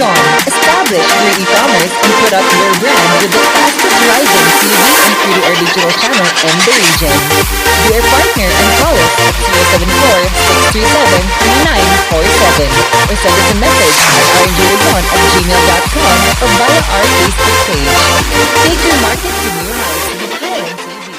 Luzon, establish your e-commerce and put up your brand with the fastest rising TV and free-to-air digital channel in the region. Be our partner and call us at 074-637-3947 or send us a message at rngluzon@gmail.com or via our Facebook page. Take your market to new heights with Current TV.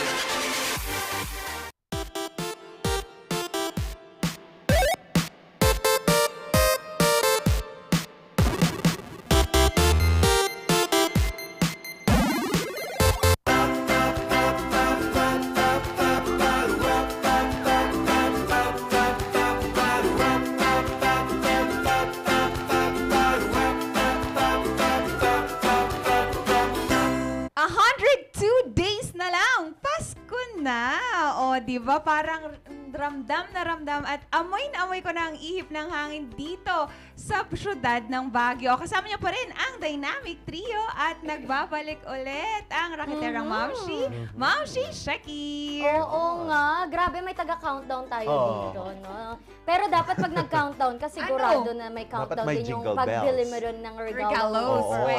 Na. O, di ba? Parang ramdam na ramdam at amoy na amoy ko na ang ihip ng hangin dito sa syudad ng Baguio. Kasama niyo pa rin ang Dynamic Trio at nagbabalik ulit ang raketerang Mamshi Shakir. Oo nga. Grabe, may taga-countdown tayo dito, no? Pero dapat pag nag-countdown, kasi sigurado na may countdown may din yung jingle pagbili mo bells. rin ng Regalos. Oo.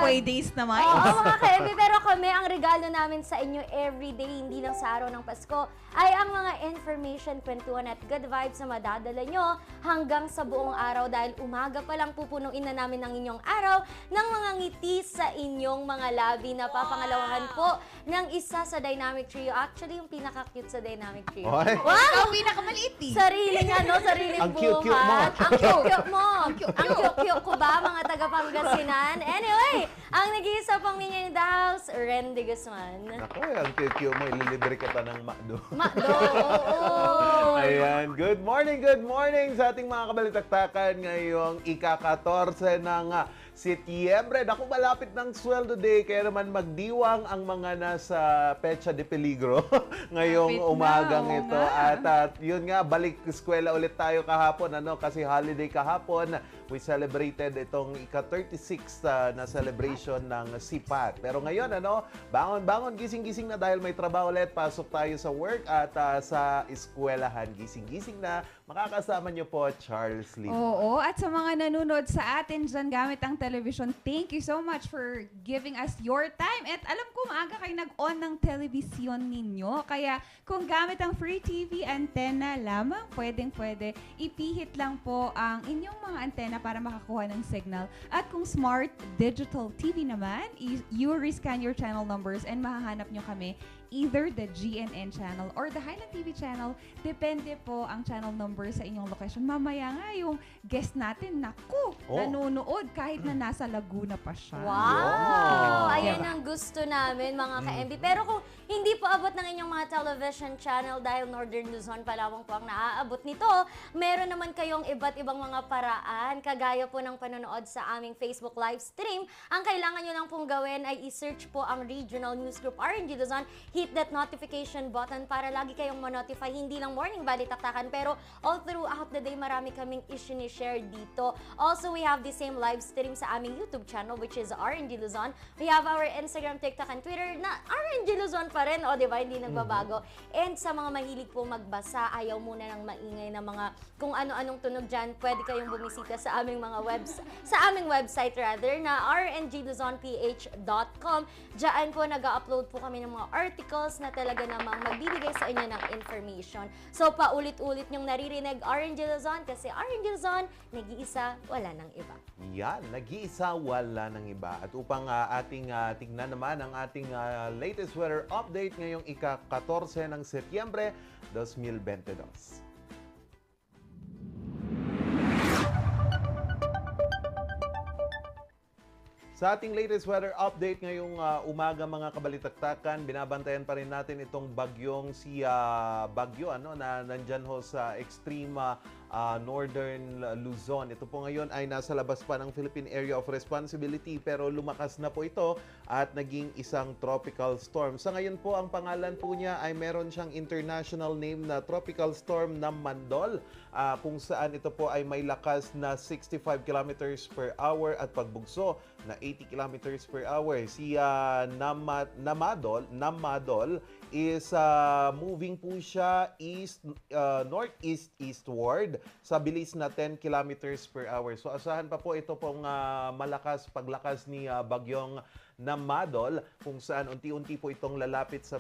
Pwede naman. Oo, mga ka-MB, pero kami, ang regalo namin sa inyo everyday, hindi lang sa araw ng Pasko, ay ang mga information, kwentuhan at good vibes na madadala nyo hanggang sa buong araw dahil umaga pa lang pupunuin na namin ang inyong araw ng mga ngiti sa inyong mga labi na papangalawahan po ng isa sa Dynamic Trio. Actually, yung pinaka-cute sa Dynamic Trio. Oy. Wow! Ikaw pinakamaliit eh. Sariling sariling Ang cute-cute mo. buhat. Ang cute-cute mo. Ang cute-cute ko ba, mga taga-Pangasinan? Anyway, ang nag-iisa pang niya in the house, Randy Guzman. Ako, ang cute mo. Ililibre ka pa ng McDo. Makdo, oo. Ayan. Good morning sa ating mga kabalitaktakan ngayong ika-14 ng Setyembre. Naku, malapit ng sweldo day, kaya naman magdiwang ang mga nasa Pecha de Peligro ngayong Malapit na, umagang oo ito. nga. At yun nga, balik eskwela ulit tayo kahapon, kasi holiday kahapon. We celebrated itong ika-36 na celebration ng Sipat. Pero ngayon, bangon, gising-gising na dahil may trabaho ulit. Pasok tayo sa work at sa eskwelahan. Gising-gising na. Makakasama niyo po, Charles Lee. Oo, at sa mga nanonood sa atin dyan gamit ang television, thank you so much for giving us your time. At alam ko, maaga kayo nag-on ng television ninyo. Kaya kung gamit ang free TV antenna lamang, pwedeng-pwede, ipihit lang po ang inyong mga antenna para makakuha ng signal. At kung smart digital TV naman, you rescan your channel numbers and mahahanap nyo kami either the GNN channel or the Highland TV channel. Depende po ang channel number sa inyong location. Mamaya nga yung guest natin, naku, nanonood kahit na nasa Laguna pa siya. Wow! Ayan Diba? ang gusto namin, mga ka-MB. Pero kung hindi po abot ng inyong mga television channel dahil Northern Luzon pa lamang po ang naaabot nito, meron naman kayong iba't ibang mga paraan, kagaya po ng panonood sa aming Facebook live stream. Ang kailangan nyo lang pong gawin ay i-search po ang Regional News Group RNG Luzon, hit that notification button para lagi kayong ma-notify, hindi lang morning balitaktakan, pero all throughout the day marami kaming i-share dito. Also, we have the same live stream sa aming YouTube channel, which is RNG Luzon. We have our Instagram, TikTok, and Twitter na RNG Luzon pa rin, o diba, hindi nagbabago. And sa mga mahilig po magbasa, ayaw muna ng maingay na mga kung ano-anong tunog dyan, pwede kayong bumisita sa aming mga website na rngluzonph.com. Diyan po nag-upload po kami ng mga articles na talaga namang magbibigay sa inyo ng information. So, paulit-ulit nyong naririnig RNG Luzon kasi RNG Luzon, nag-iisa, wala nang iba. Yan, nag-iisa, wala ng iba. At upang ating tingnan naman ang ating latest weather update ngayong ika-14 ng Setyembre 2022. Sa ating latest weather update ngayong umaga, mga kabalitaktakan, binabantayan pa rin natin itong bagyong Bagyo na nandyan ho sa extreme northern Luzon. Ito po ngayon ay nasa labas pa ng Philippine Area of Responsibility pero lumakas na po ito at naging isang tropical storm. Sa ngayon po, ang pangalan po niya ay meron siyang international name na Tropical Storm Namandol, kung saan ito po ay may lakas na 65 kilometers per hour at pagbugso na 80 kilometers per hour. Si Namadol is moving po siya northeast-eastward sa bilis na 10 kilometers per hour. So asahan pa po ito pong paglakas ni bagyong Namadol, kung saan unti-unti po itong lalapit sa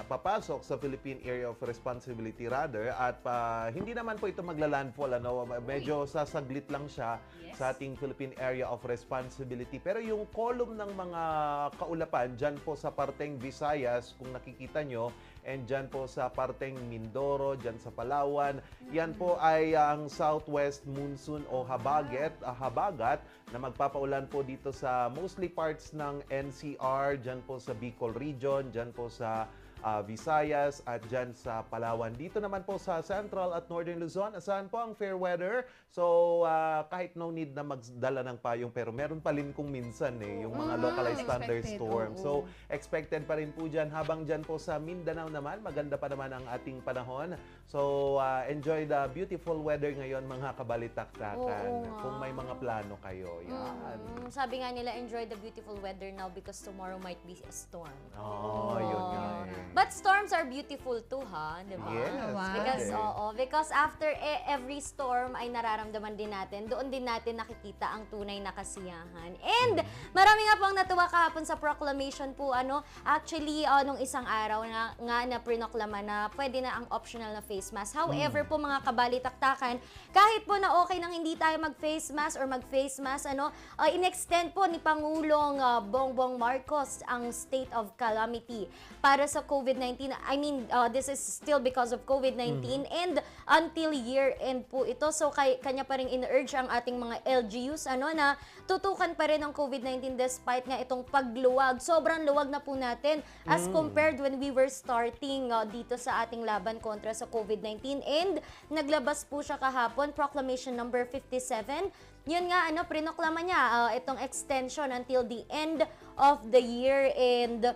papasok sa Philippine Area of Responsibility rather, at hindi naman po ito magla-landfall, medyo sasaglit lang siya sa ating Philippine Area of Responsibility. Pero yung column ng mga kaulapan dyan po sa parteng Visayas, kung nakikita nyo, and dyan po sa parteng Mindoro, dyan sa Palawan, yan po ay ang southwest monsoon o habagat na magpapaulan po dito sa mostly parts ng NCR, dyan po sa Bicol region, dyan po sa Visayas at dyan sa Palawan. Dito naman po sa Central at Northern Luzon, asahan po ang fair weather. So, kahit no need na magdala ng payong, pero meron pa rin kung minsan yung mga localized thunderstorm. So, expected pa rin po dyan. Habang dyan po sa Mindanao naman, maganda pa naman ang ating panahon. So, enjoy the beautiful weather ngayon, mga kabalitaktakan. Kung may mga plano kayo. Yan. Sabi nga nila, enjoy the beautiful weather now because tomorrow might be a storm. Yun nga But storms are beautiful too, ha? Di ba? Yes. Because, pwede. because after every storm ay nararamdaman din natin, doon din natin nakikita ang tunay na kasiyahan. And marami nga pong natuwa kahapon sa proclamation po, actually, nung isang araw na prinoklama na pwede na ang optional na face mask. However po mga kabalitaktakan, kahit po na okay nang hindi tayo mag-face mask or mag-face mask, in-extend po ni Pangulong Bongbong Marcos ang state of calamity para sa COVID-19. I mean, this is still because of COVID-19 and until year-end po ito. So, kanya pa rin in-urge ang ating mga LGUs na tutukan pa rin ang COVID-19 despite nga itong pagluwag. Sobrang luwag na po natin as compared when we were starting dito sa ating laban kontra sa COVID-19. And naglabas po siya kahapon, Proclamation number 57. Yun nga, prinoklama niya itong extension until the end of the year, and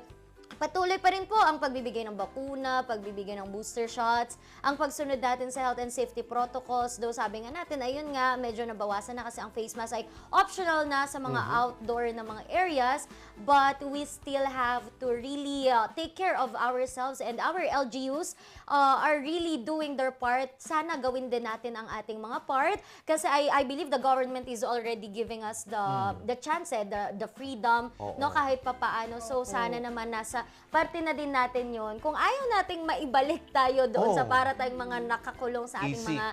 patuloy pa rin po ang pagbibigay ng bakuna, pagbibigay ng booster shots, ang pagsunod natin sa health and safety protocols. Though sabi nga natin, ayun nga, medyo nabawasan na kasi ang face mask ay optional na sa mga outdoor na mga areas. But we still have to really take care of ourselves, and our LGUs are really doing their part. Sana gawin din natin ang ating mga part kasi I believe the government is already giving us the chance, the freedom, kahit papaano. So sana naman nasa parte na din natin yon. Kung ayaw nating maibalik tayo doon sa para tayong mga nakakulong sa ating mga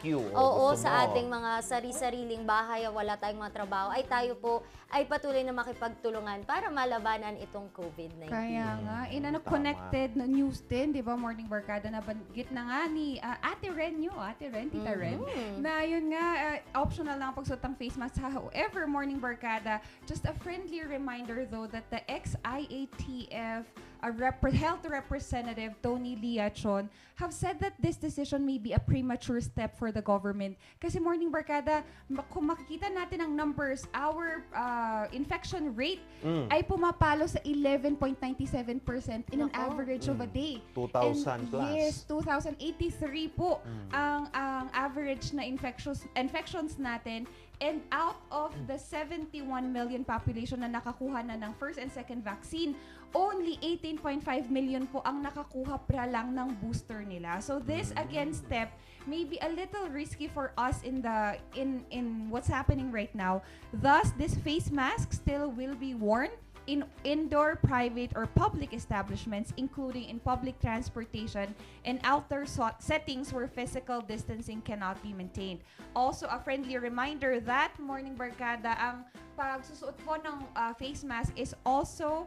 sa ating mga sari-sariling bahay, wala tayong mga trabaho, ay tayo po ay patuloy na makipagtulungan para malabanan itong COVID-19. Kaya nga, connected na news din, di ba, Morning Barkada, nabanggit na nga ni Ate Ren, Tita Ren, na yun nga, optional lang ang pagsuot ng face mask. However, Morning Barkada, just a friendly reminder though that the ex-IATF health representative Tony Liachon have said that this decision may be a premature step for the government. Kasi Morning Barkada, kung makikita natin ang numbers, our infection rate ay pumapalo sa 11.97% in an average of a day. 2,000 plus. Yes, 2,083 po ang average na infections natin. And out of the 71 million population na nakakuha na ng first and second vaccine, only 18.5 million po ang nakakuha pra lang ng booster nila. So this again step may be a little risky for us in what's happening right now. Thus, this face mask still will be worn in indoor, private, or public establishments, including in public transportation and outdoor settings where physical distancing cannot be maintained. Also, a friendly reminder that Morning Barkada, ang pagsusuot po ng face mask is also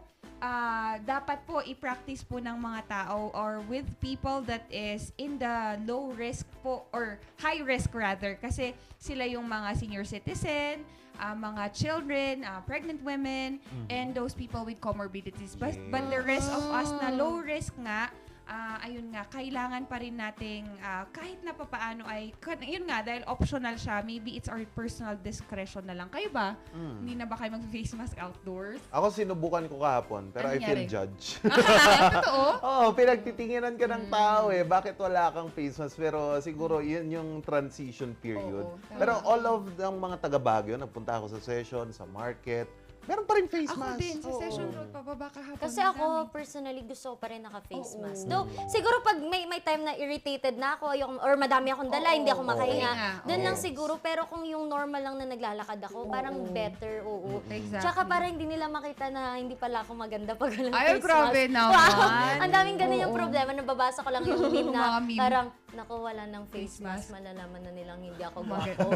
dapat po i-practice po ng mga tao or with people that is in the low risk po or high risk rather, kasi sila yung mga senior citizen, mga children, pregnant women, and those people with comorbidities. But the rest of us na low risk nga, ayun nga, kailangan pa rin nating kahit na papaano ay, yun nga, dahil optional siya, maybe it's our personal discretion na lang. Kayo ba? Hindi na ba kayo mag-face mask outdoors? Ako sinubukan ko kahapon, pero Ano I feel nangyari? judged. Totoo? Oo, pinagtitinginan ka ng tao bakit wala kang face mask? Pero siguro yun yung transition period. Oo, tama. Pero all of ang mga taga Baguio, nagpunta ako sa session, sa market, Meron pa rin face Ako mask. din, sa Oo. Session Road, pababa kahapon. Kasi madami. ako, personally, gusto ko pa rin naka-face Oo. mask. Though, siguro pag may time na irritated na ako, or madami akong dala, hindi ako makahinga, Oo. doon lang Yes. siguro. Pero kung yung normal lang na naglalakad ako, parang better, oo. Exactly. Tsaka parang hindi nila makita na hindi pala ako maganda pag walang Ay, face grabe mask. naman. Wow, ang daming ganun yung Oo. problema. Nababasa ko lang yung meme na Mga meme. parang, naku, wala ng face Face mask, mask. malalaman na nilang hindi ako Mga gwapo.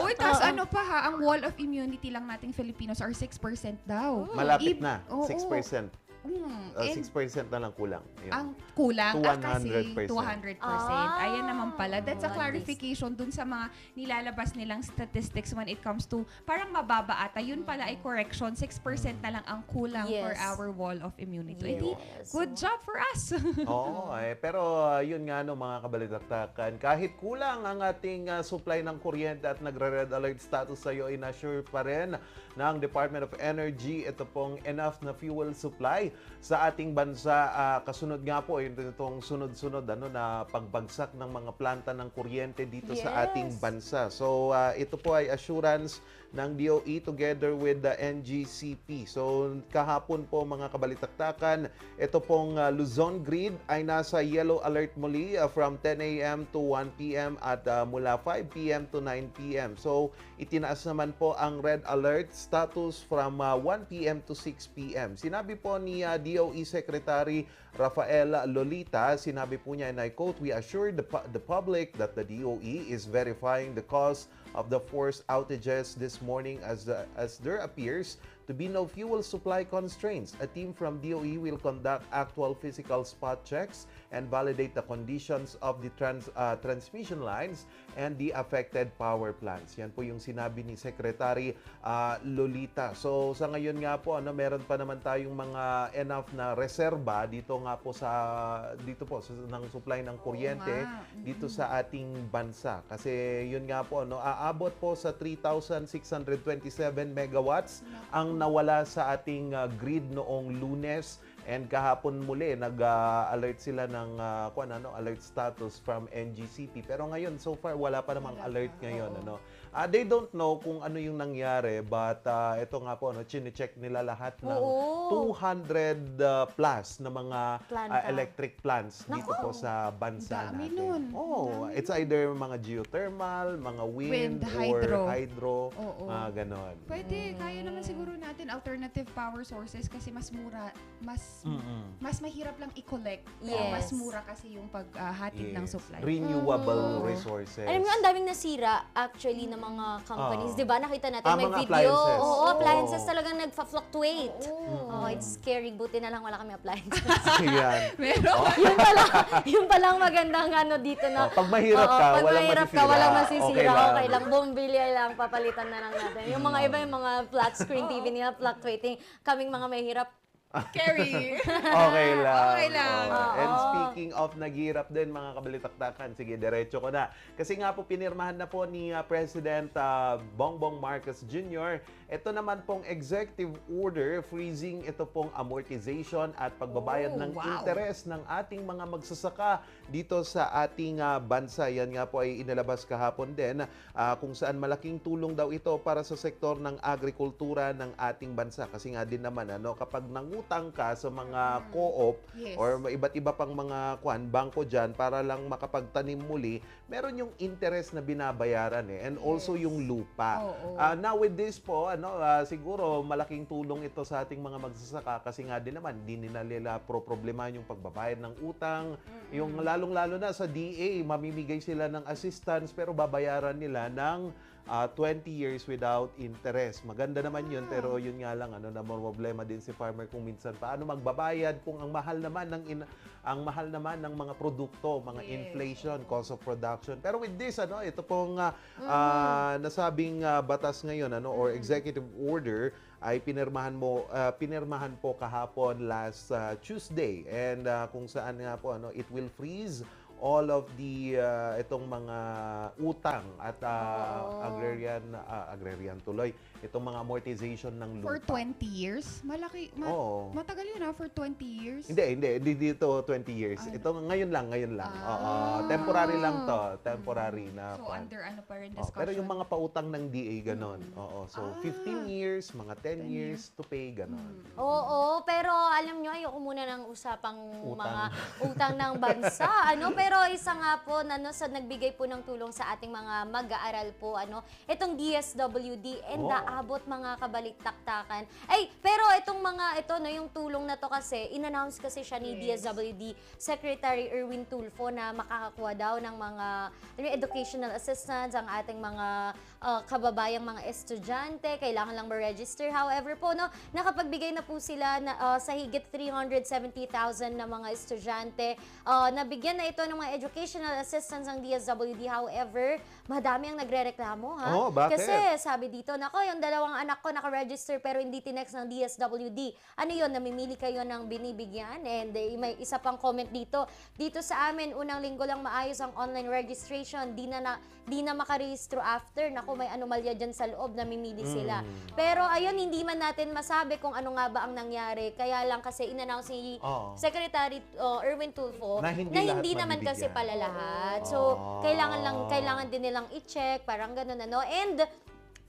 Uy, tapos ano pa ha, ang wall of immunity lang nating Filipinos are 6% daw. Malapit na, Oo. 6%. And 6% na lang kulang. Yun. ang kulang To kasi 100%. 200%. Ah, Ayan naman pala. That's a at clarification dun sa mga nilalabas nilang statistics when it comes to parang mababa ata. Yun pala ay correction. 6% na lang ang kulang for Yes. our wall of immunity. Edi, Yes. good job for us. Oo, pero yun nga no mga kabalitaktakan, kahit kulang ang ating supply ng kuryente at nagre-red alert status sa iyo, inassure pa rin ng Department of Energy ito pong enough na fuel supply sa ating bansa. Kasunod nga po itong sunod-sunod na pagbagsak ng mga planta ng kuryente dito sa ating Yes. bansa. So ito po ay assurance ng DOE together with the NGCP. So kahapon po mga kabalitaktakan, ito pong Luzon grid ay nasa yellow alert muli from 10 a.m. to 1 p.m. at mula 5 p.m. to 9 p.m. So itinaas naman po ang red alert status from 1 p.m. to 6 p.m. Sinabi po ni DOE Secretary Rafael Lolita, sinabi po niya, and I quote, "We assure the public that the DOE is verifying the cause of the forced outages this morning as there appears to be no fuel supply constraints. A team from DOE will conduct actual physical spot checks and validate the conditions of the transmission lines and the affected power plants." Yan po yung sinabi ni Secretary Lolita. So sa ngayon nga po meron pa naman tayong mga enough na reserba dito nga po ng supply ng kuryente nga. dito sa ating bansa. Kasi yun nga po aabot po sa 3,627 megawatts ang nawala sa ating grid noong Lunes, and kahapon muli nag-alert sila ng alert status from NGCP. Pero ngayon so far wala pa namang alert ngayon They don't know kung ano yung nangyari, but ito nga po chine-check nila lahat ng Oo. 200 plus na mga Planta. electric plants dito po sa bansa Dami natin. nun. Oh, it's either mga geothermal, mga wind, hydro. or hydro, Oo. ganon. Pwede, kaya naman siguro natin alternative power sources kasi mas mura, mas mahirap lang i-collect. Pero Yes. mas mura kasi yung paghatid ng Yes. supply. Renewable resources. Alam mo, ang daming nasira actually ng mga companies. Di ba? Nakita natin may mga video. appliances. Oo, appliances Oo. talagang nagfa-fluctuate. Oh, it's scary. Buti na lang wala kami appliances. Yan. Meron. Yun palang magandang dito na. Pag mahirap Oo, ka, pag walang mahirap ka, masisira. walang masisira. Okay Okay lang. lang. Bumili lang, papalitan na lang natin. Yung mga iba, yung mga flat screen TV nila, fluctuating. Kaming mga mahirap, Carry. Okay lang. Okay lang. Oh. And speaking of naghirap din mga kabalitaktakan, sige, diretso ko na. Kasi nga po pinirmahan na po ni President Bongbong Marcos Jr. Ito naman pong executive order freezing ito pong amortization at pagbabayad ng wow. interest ng ating mga magsasaka dito sa ating bansa. Yan nga po ay inilabas kahapon din kung saan malaking tulong daw ito para sa sektor ng agrikultura ng ating bansa. Kasi nga din naman kapag nangutang ka sa mga co-op Yes. or iba't iba pang mga bangko dyan para lang makapagtanim muli, meron yung interest na binabayaran and also yung lupa. Oo. Now with this po, siguro malaking tulong ito sa ating mga magsasaka kasi nga din naman, di nila problemahan yung pagbabayad ng utang. Yung lalong-lalo na sa DA, mamimigay sila ng assistance pero babayaran nila ng 20 years without interest. Maganda naman yun, pero yun nga lang, na problema din si farmer kung minsan paano magbabayad kung ang mahal naman ng mga produkto, mga inflation, cost of production. Pero with this, ito pong nasabing batas ngayon, or executive order, ay pinirmahan po kahapon last Tuesday, and kung saan nga po it will freeze all of the itong mga utang at agrarian tuloy, itong mga amortization ng For lupa. 20 years? Malaki. Oo. Matagal yun for 20 years. Hindi dito 20 years. Ito ngayon lang. Oo, temporary lang to, temporary na So, pan. under ano pa rin Oh, discussion. pero yung mga pautang ng DA ganon. Oo, so 15 years, mga 10 years to pay ganon. Oo, pero alam nyo, ayoko muna ng usapang Utang. mga utang ng bansa. Pero isa nga po, sa nagbigay po ng tulong sa ating mga mag-aaral po, itong DSWD, and naabot mga kabalik-taktakan. Pero yung tulong na to kasi, in-announce kasi siya ni DSWD Secretary Erwin Tulfo na makakakuha daw ng mga educational assistance ang ating mga kababayang mga estudyante, kailangan lang ma-register. However po, nakapagbigay na po sila sa higit 370,000 na mga estudyante. Nabigyan na ito ng mga educational assistance ng DSWD. However, madami ang nagrereklamo, ha? Oh, bakit? Kasi sabi dito, yung dalawang anak ko naka-register pero hindi tinext ng DSWD. Ano yun, namimili kayo ng binibigyan? And may isa pang comment dito sa amin, unang linggo lang maayos ang online registration, di na makarehistro after. Naku, may anomalya dyan sa loob, namimili sila. Pero ayun, hindi man natin masabi kung ano nga ba ang nangyari. Kaya lang kasi in-announce ni Secretary Erwin Tulfo Na hindi lahat naman kasi mabibigyan. pala lahat. So, kailangan din nilang i-check, parang ganun And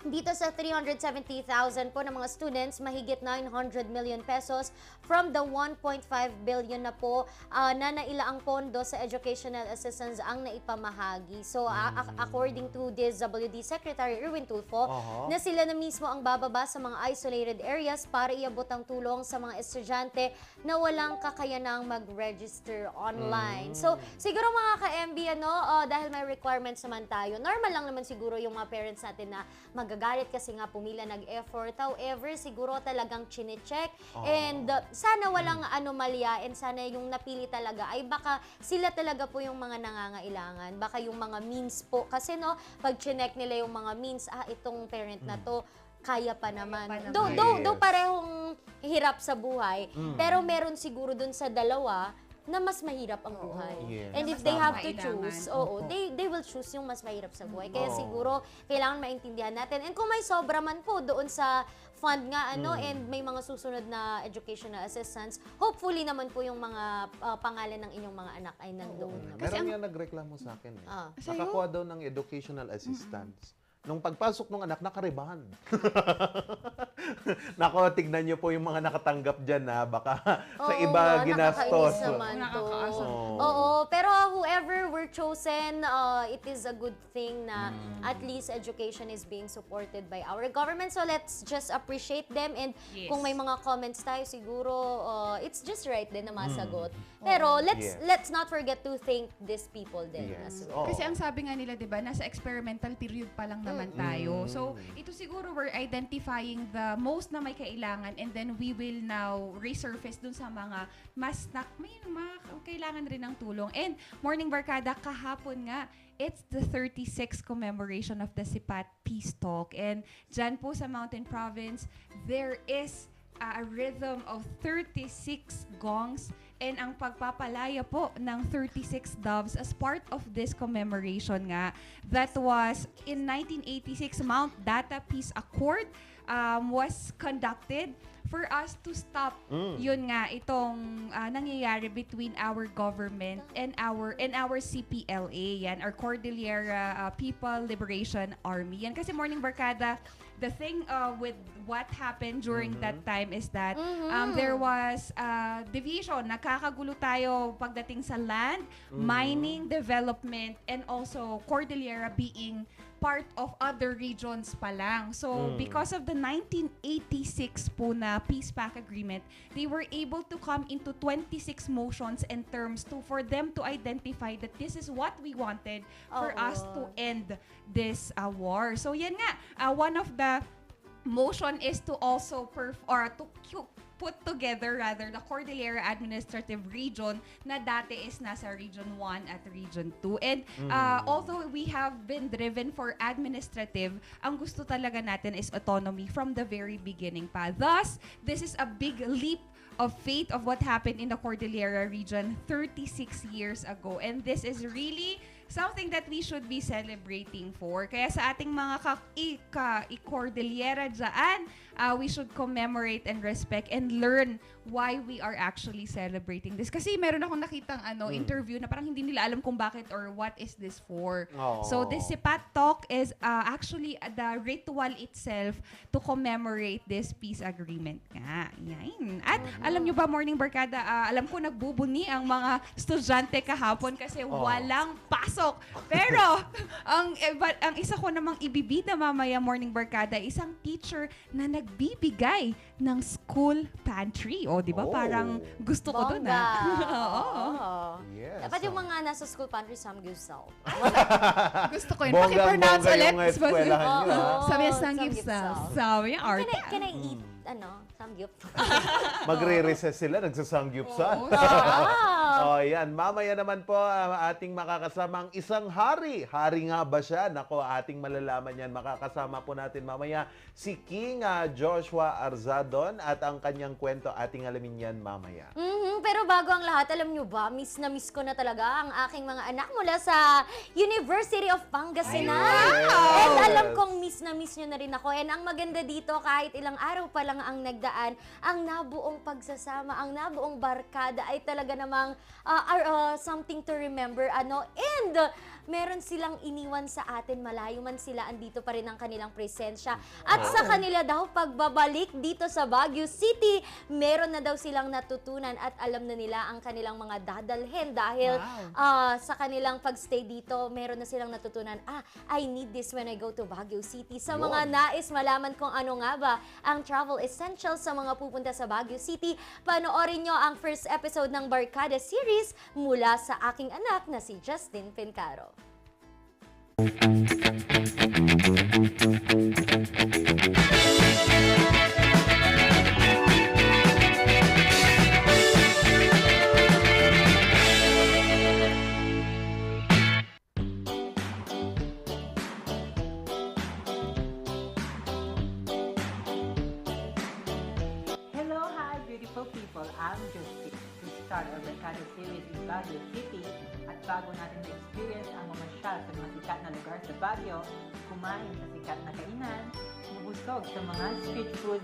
dito sa 370,000 po ng mga students, mahigit 900 million pesos from the 1.5 billion na po na nailaang pondo sa educational assistance ang naipamahagi. So, according to DSWD Secretary Erwin Tulfo, na sila na mismo ang bababa sa mga isolated areas para iabot ang tulong sa mga estudyante na walang kakayanang mag-register online. So, siguro mga ka-MB, dahil may requirements naman tayo, normal lang naman siguro yung mga parents natin na magagalit kasi nga pumila nag-effort. However, siguro talagang chine-check. And sana walang anomalya and sana yung napili talaga ay baka sila talaga po yung mga nangangailangan. Baka yung mga means po. Kasi pag chinek nila yung mga means, itong parent na to, kaya pa naman. Though parehong hirap sa buhay, pero meron siguro dun sa dalawa na mas mahirap ang buhay. Yes. And if Mas they have to kailangan. choose, they will choose yung mas mahirap sa buhay. Kaya siguro, kailangan maintindihan natin. And kung may sobra man po doon sa fund nga, and may mga susunod na educational assistance, hopefully naman po yung mga pangalan ng inyong mga anak ay nandoon. Meron nga nagreklamo sa akin. Sa'yo? Nakakuha daw ng educational assistance. Nung pagpasok ng anak, naka-reband. Nako, tignan niyo po yung mga nakatanggap dyan na baka sa iba ginastos. Nakakainis naman to. Nakakaasar. Oo, pero whoever were chosen, it is a good thing na at least education is being supported by our government. So let's just appreciate them. And Yes. kung may mga comments tayo, siguro it's just right din na masagot. Pero let's not forget to thank these people din as Yes. well. Kasi ang sabi nga nila, 'di ba, nasa experimental period pa lang naman tayo. So, ito siguro we're identifying the most na may kailangan and then we will now resurface dun sa mga mas may mga kailangan rin ng tulong. And Morning Barkada, kahapon nga, it's the 36th commemoration of the Sipat Peace Talk. And dyan po sa Mountain Province, there is a rhythm of 36 gongs and ang pagpapalaya po ng 36 doves as part of this commemoration nga. That was in 1986, Mount Data Peace Accord was conducted for us to stop yun nga itong nangyayari between our government and our CPLA, yan, our Cordillera People Liberation Army. Yan kasi Morning Barkada, the thing with what happened during that time is that there was division. Nakakagulo tayo pagdating sa land, mining, development, and also Cordillera being part of other regions pa lang. So, because of the 1986 po na Peace Pact Agreement, they were able to come into 26 motions and terms for them to identify that this is what we wanted for us to end this war. So, yan nga, one of the motion is to also put together the Cordillera Administrative Region na dati is nasa Region 1 at Region 2. And although we have been driven for administrative, ang gusto talaga natin is autonomy from the very beginning pa. Thus, this is a big leap of fate of what happened in the Cordillera region 36 years ago. And this is really something that we should be celebrating for. Kaya sa ating mga ka-Cordillera dyan, we should commemorate and respect and learn why we are actually celebrating this. Kasi meron akong nakitang interview na parang hindi nila alam kung bakit or what is this for. Oh. So this Sipat Talk is actually the ritual itself to commemorate this peace agreement nga. Yan. At alam nyo ba, Morning Barkada, alam ko nagbubuni ang mga estudyante kahapon kasi walang pasok. Pero ang isa ko namang ibibida mamaya, Morning Barkada, isang teacher na nagbibigay ng school pantry. O, di ba? Oh. Parang gusto ko doon, Bongga. Oo. Oo. Yes. Dapat yung mga nasa school pantry, samgyupsal. Gusto ko yun. Paki-pronounce Bonggang-bongga ulit. yung eskwelahan nyo, ha? Sabi niya, Samgyupsal. Sabi niya, art. Can I eat, samgyup? Magre-recess sila, nagsasangyupsal. Ah! Yan. Mamaya naman po ating makakasamang isang hari. Hari nga ba siya? Nako, ating malalaman yan. Makakasama po natin mamaya si King Joshua Arzadon at ang kanyang kwento ating alamin yan mamaya. Pero bago ang lahat, alam nyo ba, miss na miss ko na talaga ang aking mga anak mula sa University of Pangasinan. Yes. And alam kong miss na miss nyo na rin ako. And ang maganda dito, kahit ilang araw pa lang ang nagdaan, ang nabuong pagsasama, ang nabuong barkada ay talaga namang something to remember. And meron silang iniwan sa atin, malayo man sila, andito pa rin ang kanilang presensya. At sa kanila daw, pagbabalik dito sa Baguio City, meron na daw silang natutunan at alam na nila ang kanilang mga dadalhin dahil sa kanilang pagstay dito, meron na silang natutunan, I need this when I go to Baguio City. Sa mga nais malaman kung ano nga ba ang travel essentials sa mga pupunta sa Baguio City, panoorin nyo ang first episode ng Barkada series mula sa aking anak na si Justin Pencaro. Hello, hi, beautiful people. I'm Justin, the star of the Barkada series in Baguio City. At bago natin na-experience ang mamasyal sa mga sikat na lugar sa Baguio, kumain sa sikat na kainan, mabusog sa mga street food,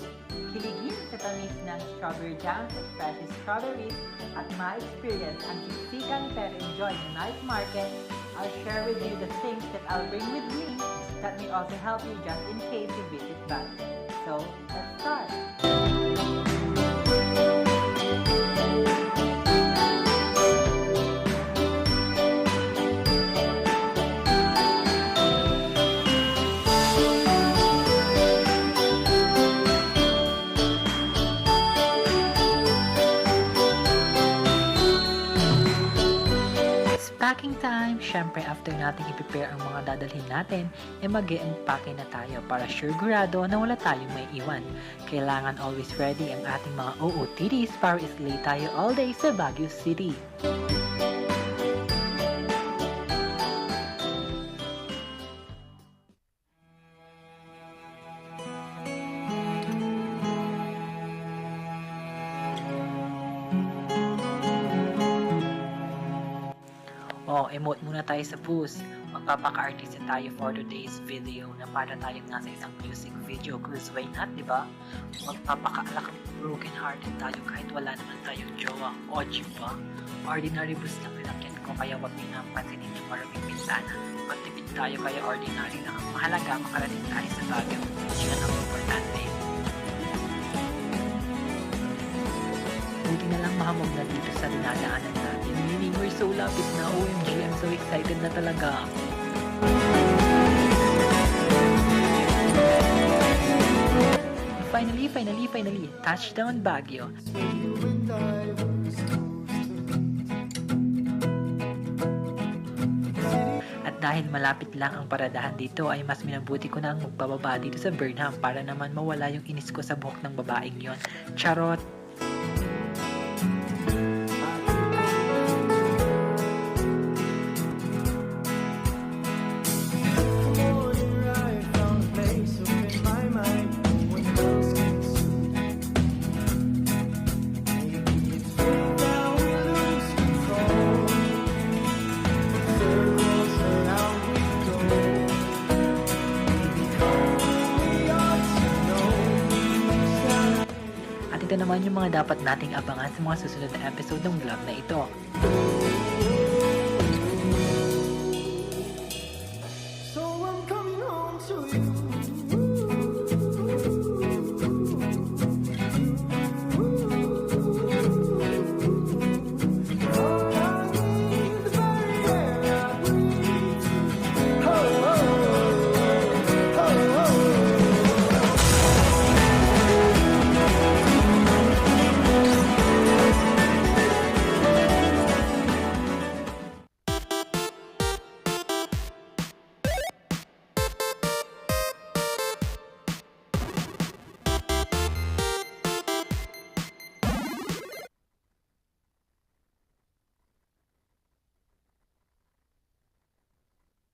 kiligin sa tamis ng strawberry jams at fresh strawberries, at ma-experience ang siksikan pero enjoy na night market, I'll share with you the things that I'll bring with me that may also help you just in case you visit Baguio. So, let's start! Packing time! Siyempre, after natin i-prepare ang mga dadalhin natin, mag-e-empake na tayo para sigurado na wala tayong may iwan. Kailangan always ready ang ating mga OOTDs para islay tayo all day sa Baguio City. Emote muna tayo sa booth. Magpapaka-artista tayo for today's video na para tayong nasa isang music video. Cause why not, di ba? Magpapaka-alak broken-hearted tayo kahit wala naman tayong jowa. O, diba? Ordinary booth lang nilagyan ko kaya wag nyo nang pansinin yung maraming bintana. Magtipid tayo kaya ordinary lang. Ang mahalaga, makarating tayo sa Baguio. Yun ang importante. Buti na lang mahamog na dito sa dinadaanan natin. Meaning we're so lapit na. OMG, I'm so excited na talaga. Finally, touchdown Baguio. At dahil malapit lang ang paradahan dito ay mas minabuti ko na ang magbababa dito sa Burnham para naman mawala yung inis ko sa buhok ng babaeng yon. Charot! ito naman yung mga dapat nating abangan sa mga susunod na episode ng vlog na ito.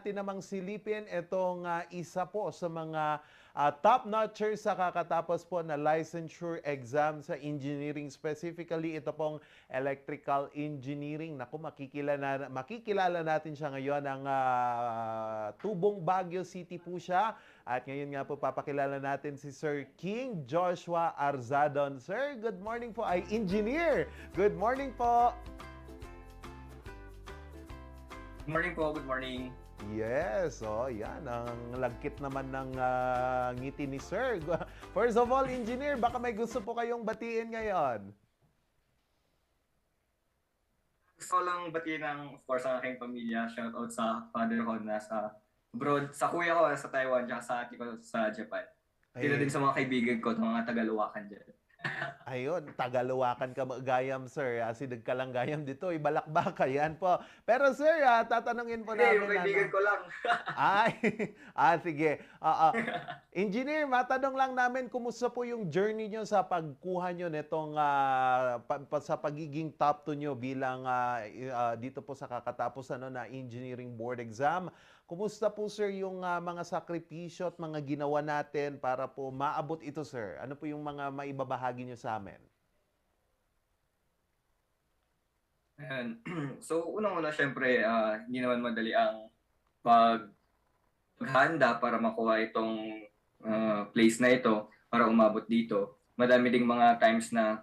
Natin namang silipin itong isa po sa mga top-notchers sa kakatapos po na licensure exam sa engineering. Specifically, ito pong electrical engineering. Naku, makikilala natin siya ngayon. Ang Tubong Baguio City po siya. At ngayon nga po papakilala natin si Sir King Joshua Arzadon. Sir, good morning po. Ay, engineer! Good morning po! Good morning po, good morning. Yes, yan. Ang lagkit naman ng ngiti ni Sir. First of all, engineer, baka may gusto po kayong batiin ngayon. Gusto ko lang batiin ng, of course, ang aking pamilya. Shout out sa father ko na sa abroad, sa kuya ko sa Taiwan, tsaka sa ate ko sa Japan. Sila din sa mga kaibigan ko, mga Tagaluwakan dyan. Ayun, Tagaluwakan ka gayam, sir. Sidag ka lang gayam dito, ibalakbaka, yan po. Pero sir, tatanungin po namin. Yung kaibigan ko lang. Ay, sige. Engineer, matanong lang namin, kumusta po yung journey nyo sa pagkuha nyo nitong sa pagiging top 2 nyo bilang dito po sa kakatapos na engineering board exam. Kumusta po sir yung mga sakripisyo at mga ginawa natin para po maabot ito sir? Ano po yung mga maibabahagi nyo sa amin? Ayan. So, unang-una, syempre, hindi naman madali ang paghanda para makuha itong place na ito, para umabot dito. Madami ding mga times na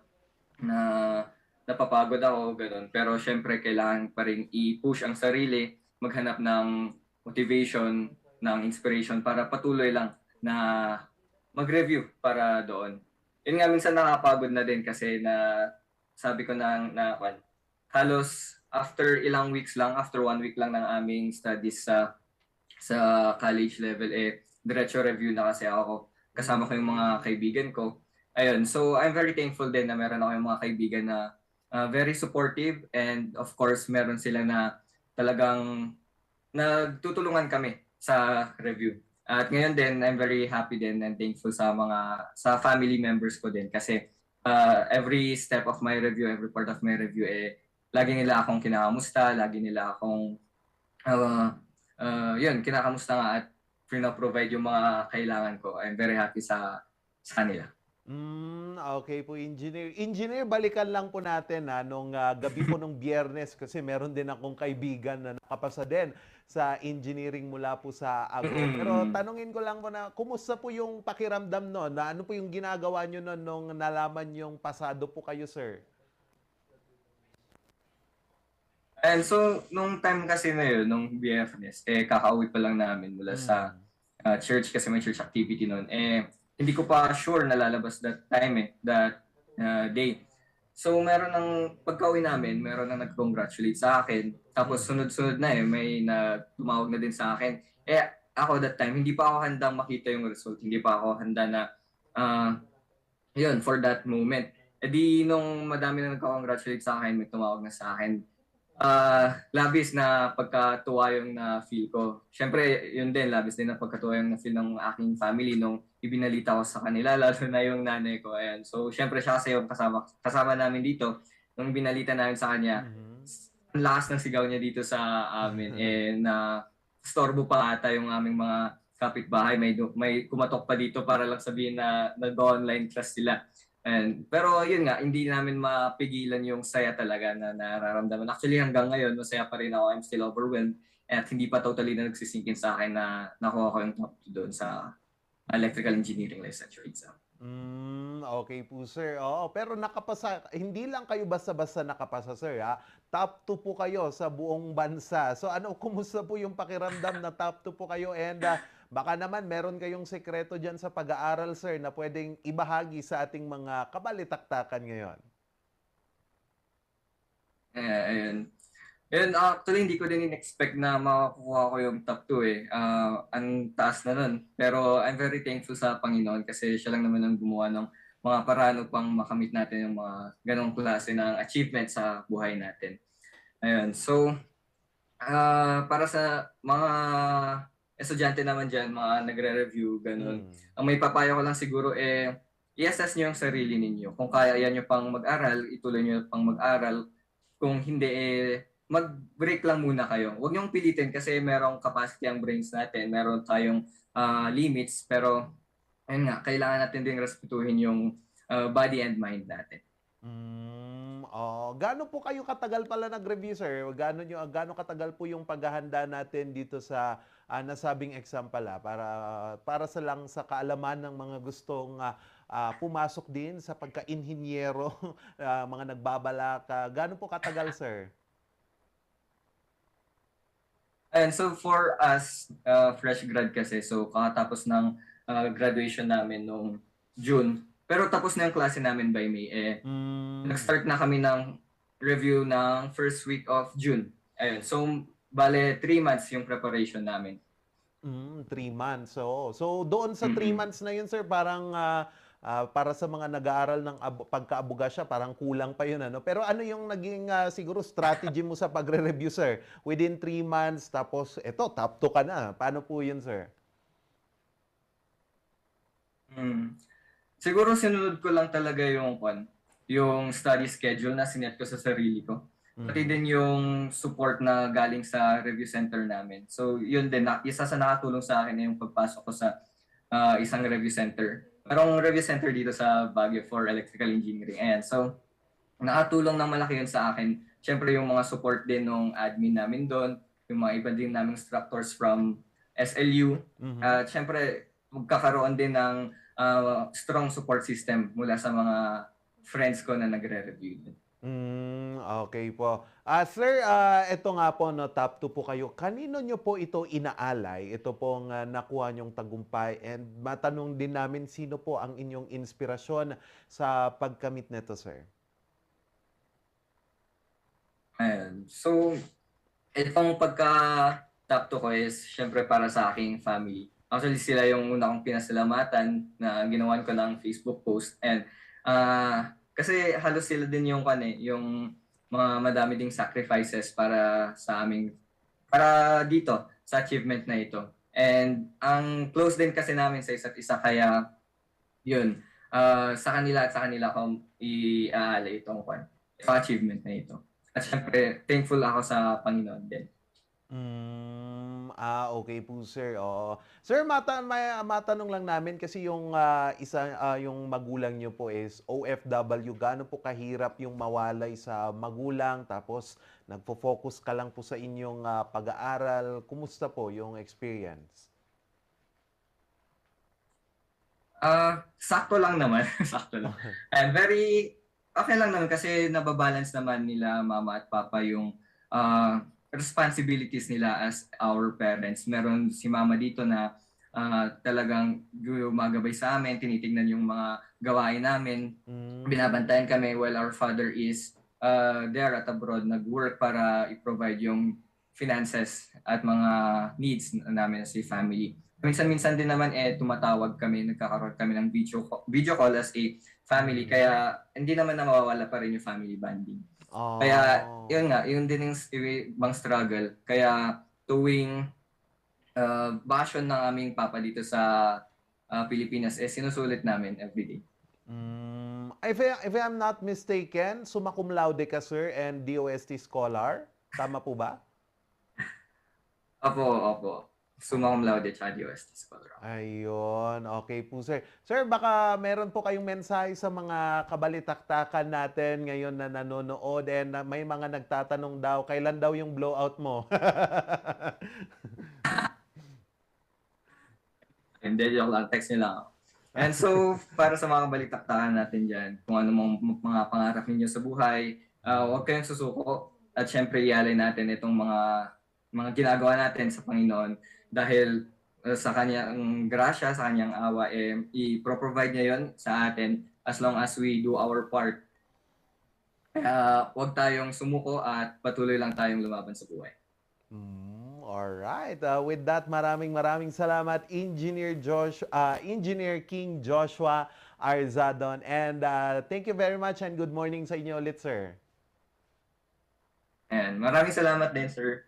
napapagod ako, ganun. Pero syempre, kailangan pa rin i-push ang sarili, maghanap ng motivation, ng inspiration para patuloy lang na mag-review para doon. Yun nga, minsan nakapagod na din kasi sabi ko halos after ilang weeks lang, after 1 week lang ng aming studies sa college level, diretso review na kasi ako. Kasama ko yung mga kaibigan ko. Ayun, so I'm very thankful din na meron ako yung mga kaibigan na very supportive, and of course, meron sila na talagang nagtutulungan kami sa review. At ngayon din, I'm very happy din and thankful sa family members ko din kasi every step of my review, every part of my review, lagi nila akong kinakamusta, lagi nila akong kinakamusta nga at pina-provide yung mga kailangan ko. I'm very happy sa kanila. Okay po, Engineer. Engineer, balikan lang po natin nung gabi po nung Biyernes kasi meron din akong kaibigan na nakapasa din sa engineering mula po sa Agro. Pero tanungin ko lang po na, kumusta po yung pakiramdam noon? Ano po yung ginagawa nyo noon nung nalaman yung pasado po kayo, sir? And so, nung time kasi na yun, nung Biyernes, kakauwi pa lang namin mula sa church kasi may church activity noon. Hindi ko pa sure na lalabas that time that day. So meron ng pagka-uwi namin, meron nang nag-congratulate sa akin. Tapos sunod-sunod na may tumawag na din sa akin. Ako that time, hindi pa ako handang makita yung result. Hindi pa ako handa na for that moment. Di nung madami na nagka-congratulate sa akin, may tumawag na sa akin. Labis na pagkatuwa yung na-feel ko. Siyempre, yun din, labis din na pagkatuwa yung na-feel ng aking family nung ibinalita ko sa kanila, lalo na yung nanay ko. Ayan. So, siyempre siya kasi yung kasama namin dito. Nung binalita namin sa kanya, ang lakas ng sigaw niya dito sa amin. Na storbo pa ata yung aming mga kapitbahay. May kumatok pa dito para lang sabihin na nag-online class sila. Pero yun nga, hindi namin mapigilan yung saya talaga na nararamdaman. Actually, hanggang ngayon, masaya pa rin ako. I'm still overwhelmed. At hindi pa totally na nagsisinkin sa akin na nakuha ko yung top 2 doon sa electrical engineering licensure exam. Okay po, sir. Oo, pero nakapasa, hindi lang kayo basta-basta nakapasa, sir, ha? Top 2 po kayo sa buong bansa. So ano, kumusta po yung pakiramdam na top 2 po kayo? And baka naman meron kayong sekreto dyan sa pag-aaral, sir, na pwedeng ibahagi sa ating mga kabalitaktakan ngayon. Ayun. Ayun, actually, hindi ko din in-expect na makakuha ko yung top 2 eh. Ang taas na nun. Pero I'm very thankful sa Panginoon kasi siya lang naman ang gumawa ng mga paraan upang makamit natin yung mga ganong klase ng achievement sa buhay natin. Ayun. So, para sa mga estudyante naman dyan, mga nagre-review, ganun. Ang may papayo ko lang siguro i-assess nyo yung sarili ninyo. Kung kaya nyo pang mag-aral, ituloy nyo pang mag-aral. Kung hindi, mag-break lang muna kayo. Huwag niyong pilitin kasi merong capacity ang brains natin, meron tayong limits, pero ayun nga, kailangan natin din respetuhin yung body and mind natin. Gaano po kayo katagal pala nag-review, sir? Gaano katagal po yung paghahanda natin dito sa nasabing exam pala para sa kaalaman ng mga gustong pumasok din sa pagka-inhinyero, mga nagbabalak. Gaano po katagal, sir? And so for us, fresh grad kasi, so kakatapos ng graduation namin noong June, pero tapos na yung klase namin by May. Nag-start na kami ng review ng first week of June. Ayun, so bale 3 months yung preparation namin. 3 months. So doon sa 3 months na yun, sir, parang para sa mga nag-aaral ng pagka-abogasya, parang kulang pa yun, ano? Pero ano yung naging siguro strategy mo sa pagre-review, sir? Within 3 months, tapos eto, top 2 ka na. Paano po yun, sir? Siguro sinunod ko lang talaga yung study schedule na sinet ko sa sarili ko. Pati din yung support na galing sa review center namin. So yun din, isa sa nakatulong sa akin yung pagpasok ko sa isang review center. Merong review center dito sa Baguio for electrical engineering. Ayan, so nakatulong ng malaki yun sa akin. Siyempre yung mga support din ng admin namin doon, yung mga iba din naming instructors from SLU. At siyempre magkakaroon din ng strong support system mula sa mga friends ko na nagre-review. Okay po. Sir, ito nga po, no, top 2 po kayo. Kanino nyo po ito inaalay? Ito pong nakuha nyong tagumpay. And matanong din namin, sino po ang inyong inspirasyon sa pagkamit nito, sir? Ayan. So, itong pagka-top 2 ko is syempre para sa aking family. Actually, sila yung una kong pinasalamatan na ginawan ko ng Facebook post. And kasi halos sila din yung yung mga madami ding sacrifices para sa aming, para dito, sa achievement na ito. And ang close din kasi namin sa isa't isa, kaya yun, sa kanila ko i-aalay itong achievement na ito. At syempre, thankful ako sa Panginoon din. Okay po, sir. Oo. Sir, matanong lang namin kasi yung yung magulang nyo po is OFW. Gaano po kahirap yung mawalay sa magulang tapos nagfo-focus ka lang po sa inyong pag-aaral. Kumusta po yung experience? Sakto lang naman. Sakto lang. And very okay lang naman kasi nababalance naman nila mama at papa yung responsibilities nila as our parents. Meron si mama dito na talagang gumagabay sa amin, tinitingnan yung mga gawain namin, binabantayan kami while our father is there at abroad, nag-work para i-provide yung finances at mga needs namin as a family. Minsan-minsan din naman tumatawag kami, nagkakaroon kami ng video call as a family, kaya hindi naman nawawala pa rin yung family bonding. Kaya, yun nga, yun din yung ibang struggle. Kaya, tuwing basyon ng aming papa dito sa Pilipinas, sinusulit namin everyday. If I'm not mistaken, summa cum laude ka, sir, and DOST scholar. Tama po ba? Opo. Summa cum laude at DOST scholar. Ayun, okay po, sir. Sir, baka meron po kayong mensahe sa mga kabalitaktakan natin ngayon na nanonood and may mga nagtatanong daw, kailan daw yung blowout mo? Hindi, joke lang. Text nila ako. And so, para sa mga balitaktakan natin dyan, kung ano mga pangarap ninyo sa buhay, huwag kayong susuko. At syempre, ialay natin itong mga ginagawa natin sa Panginoon dahil sa kanyang grasya, sa kanyang awa, i-provide niya yon sa atin as long as we do our part. Kaya huwag tayong sumuko at patuloy lang tayong lumaban sa buhay. Alright. With that, maraming salamat, Engineer King Joshua Arzadon. And thank you very much and good morning sa inyo ulit, sir. And maraming salamat din, sir.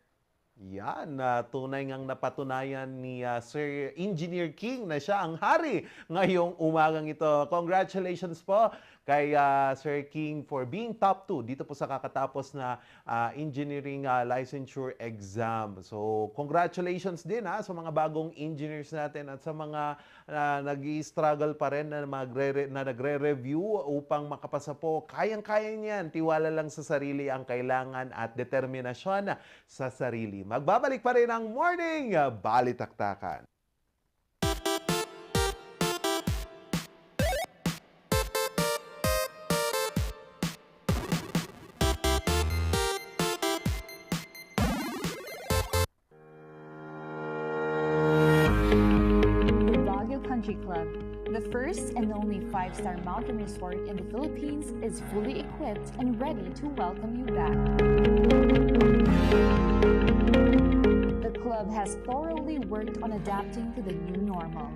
Yan, tunay ngang napatunayan ni Sir Engineer King na siya ang hari ngayong umagang ito. Congratulations po kay Sir King for being top 2 dito po sa kakatapos na engineering licensure exam. So, congratulations din sa mga bagong engineers natin at sa mga nag-i-struggle pa rin na nagre-review upang makapasa po. Kayang-kaya niyan. Tiwala lang sa sarili ang kailangan at determinasyon sa sarili. Magbabalik pa rin ang Morning Balitaktakan. Baguio Country Club, the first and only 5-star mountain resort in the Philippines, is fully equipped and ready to welcome you back. The club has thoroughly worked on adapting to the new normal.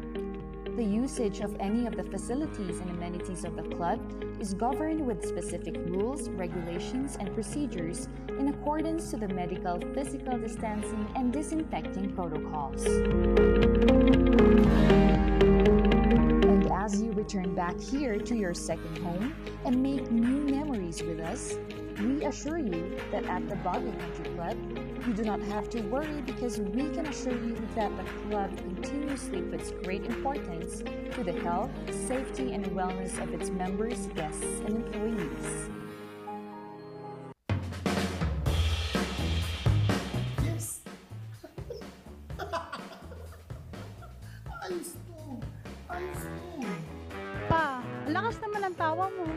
The usage of any of the facilities and amenities of the club is governed with specific rules, regulations, and procedures in accordance to the medical, physical distancing, and disinfecting protocols. And as you return back here to your second home and make new memories with us, we assure you that at the Baguio Country Club, you do not have to worry because we can assure you that the club continuously puts great importance to the health, safety, and wellness of its members, guests, and employees. Yes! Ayos to! Ayos to! Pa, lakas naman ang tawa mo.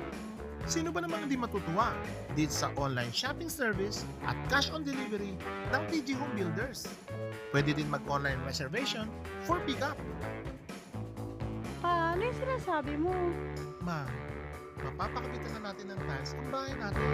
Sino ba namang hindi matutuwa dito sa online shopping service at cash on delivery ng PG Home Builders? Pwede din mag-online reservation for pickup. Pa, ano yung sinasabi mo? Ma, mapapakabitan na natin ng tiles ang bahay natin.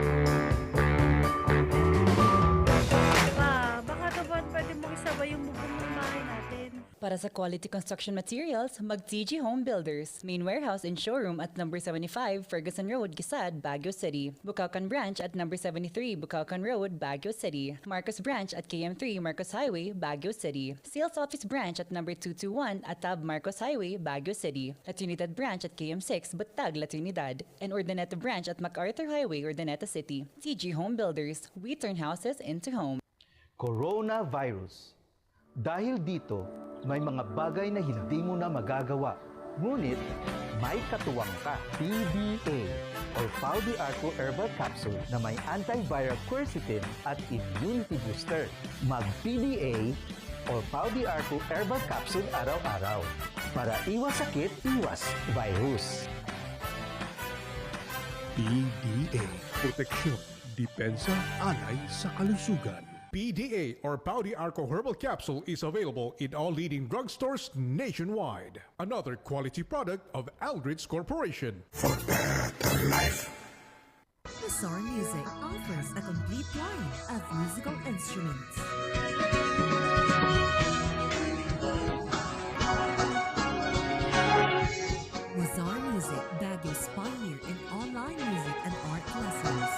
Pa, baka naman pwede mo isabay yung bubong ng bahay natin. Para sa quality construction materials, mag-TG Home Builders. Main warehouse and showroom at number 75 Ferguson Road, Gisad, Baguio City. Bucaucan Branch at number 73 Bucaucan Road, Baguio City. Marcos Branch at KM3 Marcos Highway, Baguio City. Sales Office Branch at number 221 Atab Marcos Highway, Baguio City. La Trinidad Branch at KM6 Batag, La Trinidad. And Urdaneta Branch at MacArthur Highway, Urdaneta City. TG Home Builders. We turn houses into homes. Coronavirus. Dahil dito, may mga bagay na hindi mo na magagawa. Ngunit, may katuwang ka. PDA or Pau de Arco Herbal Capsule na may antiviral quercetin at immunity booster. Mag-PDA or Pau de Arco Herbal Capsule araw-araw. Para iwas sakit, iwas virus. PDA. Proteksyon, depensa, alay sa kalusugan. PDA or Pau de Arco Herbal Capsule is available in all leading drugstores nationwide. Another quality product of Aldrich Corporation. For better life. Mazar Music offers a complete line of musical instruments. Mazar Music, Baguio's pioneer in online music and art lessons.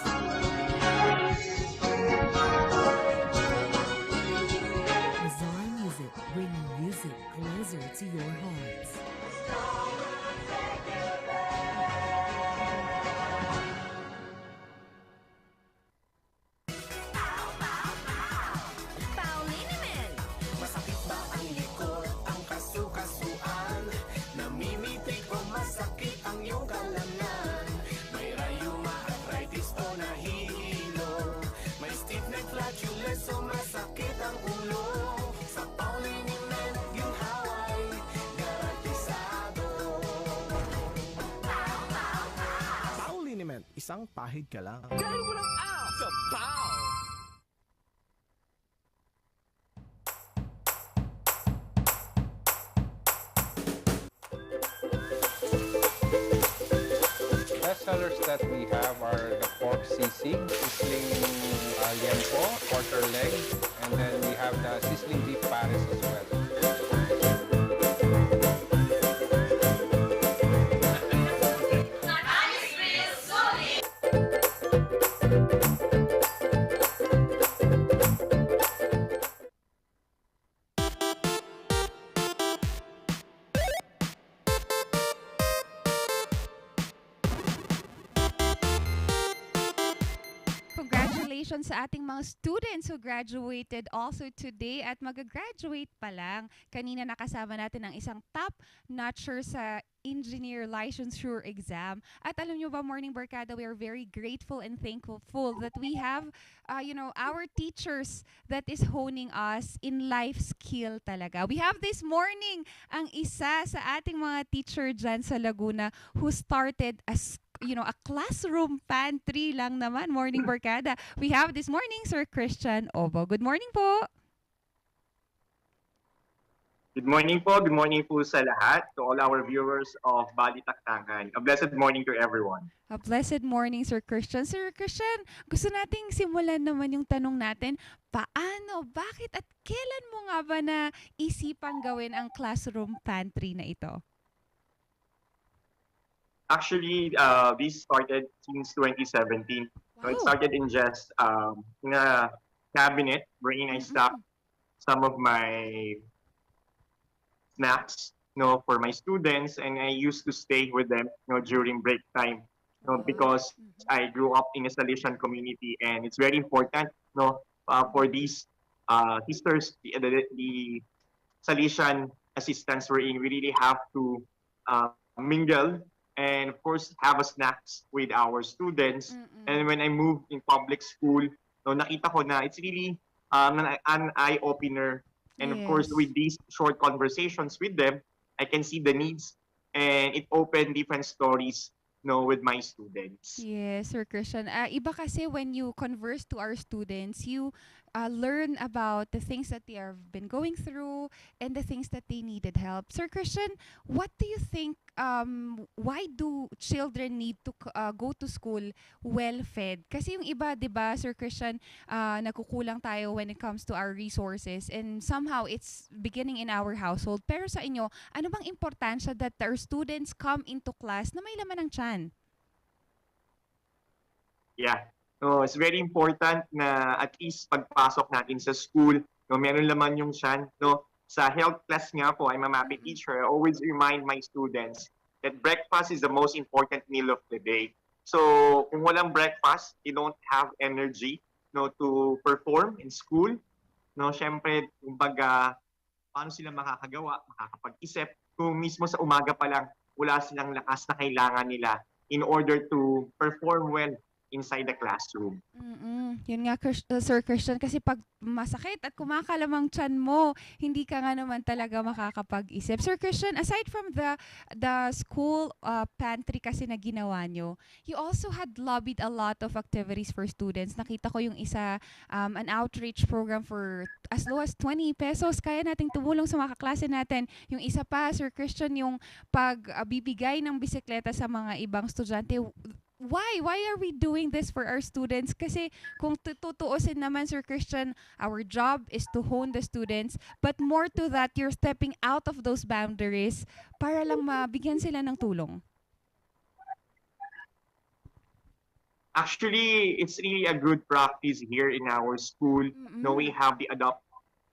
Mazar Music, bringing music closer to your hearts. Masakit ba ang likod, ang kasukasuan? Namimitik o masakit ang iyong kalamnan? May isang pahid ka lang. Dahil walang out sa POW! Bestsellers that we have are the pork sisig, sizzling liempo, quarter leg, and then we have the sizzling beef pares as well. Congratulations sa ating mga students who graduated also today at mag-graduate pa lang. Kanina nakasama natin ang isang top-notcher sa engineer licensure exam. At alam nyo ba, Morning Barkada, we are very grateful and thankful that we have, our teachers that is honing us in life skill talaga. We have this morning ang isa sa ating mga teacher dyan sa Laguna who started as a classroom pantry lang naman, Morning Barkada. We have this morning, Sir Christian Obo. Good morning po. Good morning po. Good morning po sa lahat, to all our viewers of Balitaktakan. A blessed morning to everyone. A blessed morning, Sir Christian. Sir Christian, gusto nating simulan naman yung tanong natin, paano, bakit at kailan mo nga ba na isipang gawin ang classroom pantry na ito? Actually, this started since 2017. Wow. So it started in just in a cabinet wherein I stocked some of my snacks, for my students, and I used to stay with them, during break time, because I grew up in a Salesian community, and it's very important, for these sisters, the Salesian assistants, wherein we really have to mingle and of course have a snacks with our students. And when I moved in public school, nakita ko na it's really an eye-opener. And of course, with these short conversations with them, I can see the needs, and it opened different stories, with my students. Yes, Sir Christian. Iba kasi when you converse to our students, you learn about the things that they have been going through and the things that they needed help. Sir Christian, what do you think, why do children need to go to school well-fed? Kasi yung iba, di ba, Sir Christian, nakukulang tayo when it comes to our resources, and somehow it's beginning in our household. Pero sa inyo, ano bang importansya that our students come into class na may laman ng tiyan? Yeah. So it's very important na at least pagpasok natin sa school, meron laman yung tiyan. Sa health class nga po, I'm a MAPE teacher. I always remind my students that breakfast is the most important meal of the day. So kung walang breakfast, you don't have energy, to perform in school. Syempre, kumbaga, paano sila makakagawa, makakapag-isip kung mismo sa umaga pa lang wala silang lakas na kailangan nila in order to perform well inside the classroom. Yun nga, Sir Christian, kasi pag masakit at kumakalamang tiyan mo, hindi ka nga naman talaga makakapag-isip. Sir Christian, aside from the school pantry kasi na ginawa nyo, you also had lobbied a lot of activities for students. Nakita ko yung isa, an outreach program for as low as 20 pesos. Kaya nating tumulong sa mga kaklase natin. Yung isa pa, Sir Christian, yung pagbibigay ng bisikleta sa mga ibang estudyante. Why are we doing this for our students? Kasi kung tutuusin naman, Sir Christian, our job is to hone the students, but more to that, you're stepping out of those boundaries para lang mabigyan sila ng tulong. Actually, it's really a good practice here in our school. We have the Adopt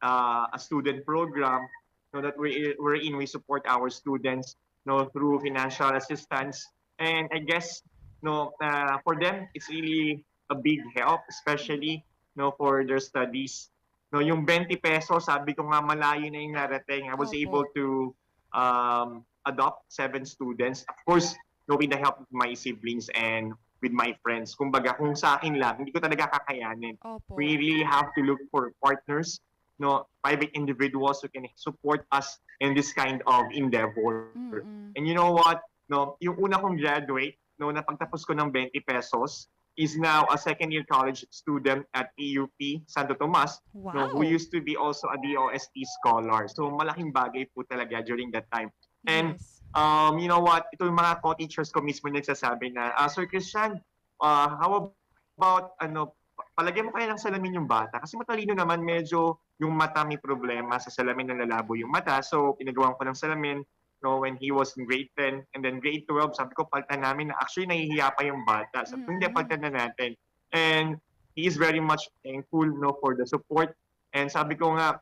a Student program, that wherein we support our students, through financial assistance. And I guess, for them, it's really a big help, especially for their studies. Yung 20 pesos, sabi ko nga malayo na yung narating. I was able to adopt 7 students. Of course, with the help of my siblings and with my friends. Kumbaga, kung sa akin lang, hindi ko talaga kakayanin. We really have to look for partners, private individuals who can support us in this kind of endeavor. And you know what? Yung una kong graduate, no, na pagtapos ko ng 20 pesos, is now a second-year college student at PUP Santo Tomas, no, who Wow. used to be also a DOST scholar. So malaking bagay po talaga during that time. And you know what, ito yung mga co-teachers ko mismo nagsasabi na, Sir Christian, how about, palagyan mo kaya ng salamin yung bata? Kasi matalino naman, medyo yung mata may problema, sa salamin na lalabo yung mata. So pinagawan ko ng salamin, no, when he was in grade 10 and then grade 12, sabi ko, palitan namin na actually nahihiya pa yung bata. Sabi ko, hindi, palitan na natin. And he is very much thankful, no, for the support. And sabi ko nga,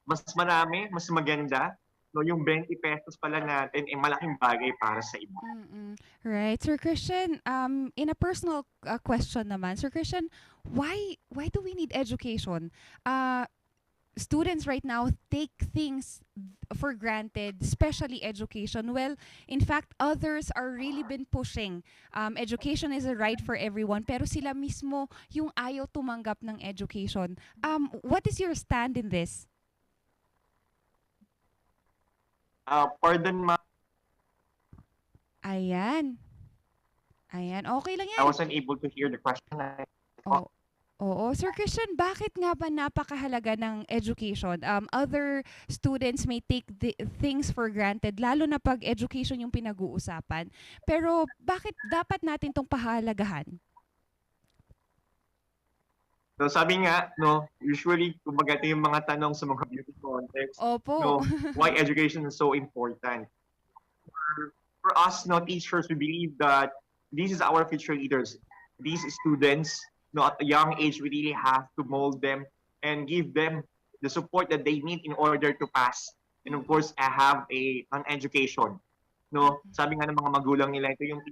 mas marami, mas maganda, no, yung 20 pesos pala natin, malaking bagay para sa iba. Right. Sir Christian, in a personal question naman, Sir Christian, why do we need education? Students right now take things for granted, especially education. Well, in fact, others are really been pushing. Education is a right for everyone, pero sila mismo yung ayaw tumanggap ng education. What is your stand in this? Pardon ma. Ayan. Okay lang yan. I wasn't able to hear the question. Oo. Sir Christian, bakit nga ba napakahalaga ng education? Other students may take things for granted, lalo na pag education yung pinag-uusapan. Pero bakit dapat natin tong pahalagahan? So sabi nga, no, usually, kumbaga ito yung mga tanong sa mga beauty contest. Opo. No, why education is so important. For us, no, teachers, we believe that this is our future leaders. These students, no, at a young age, we really have to mold them and give them the support that they need in order to pass. And of course, have an education. No, sabi nga ng mga magulang nila, ito yung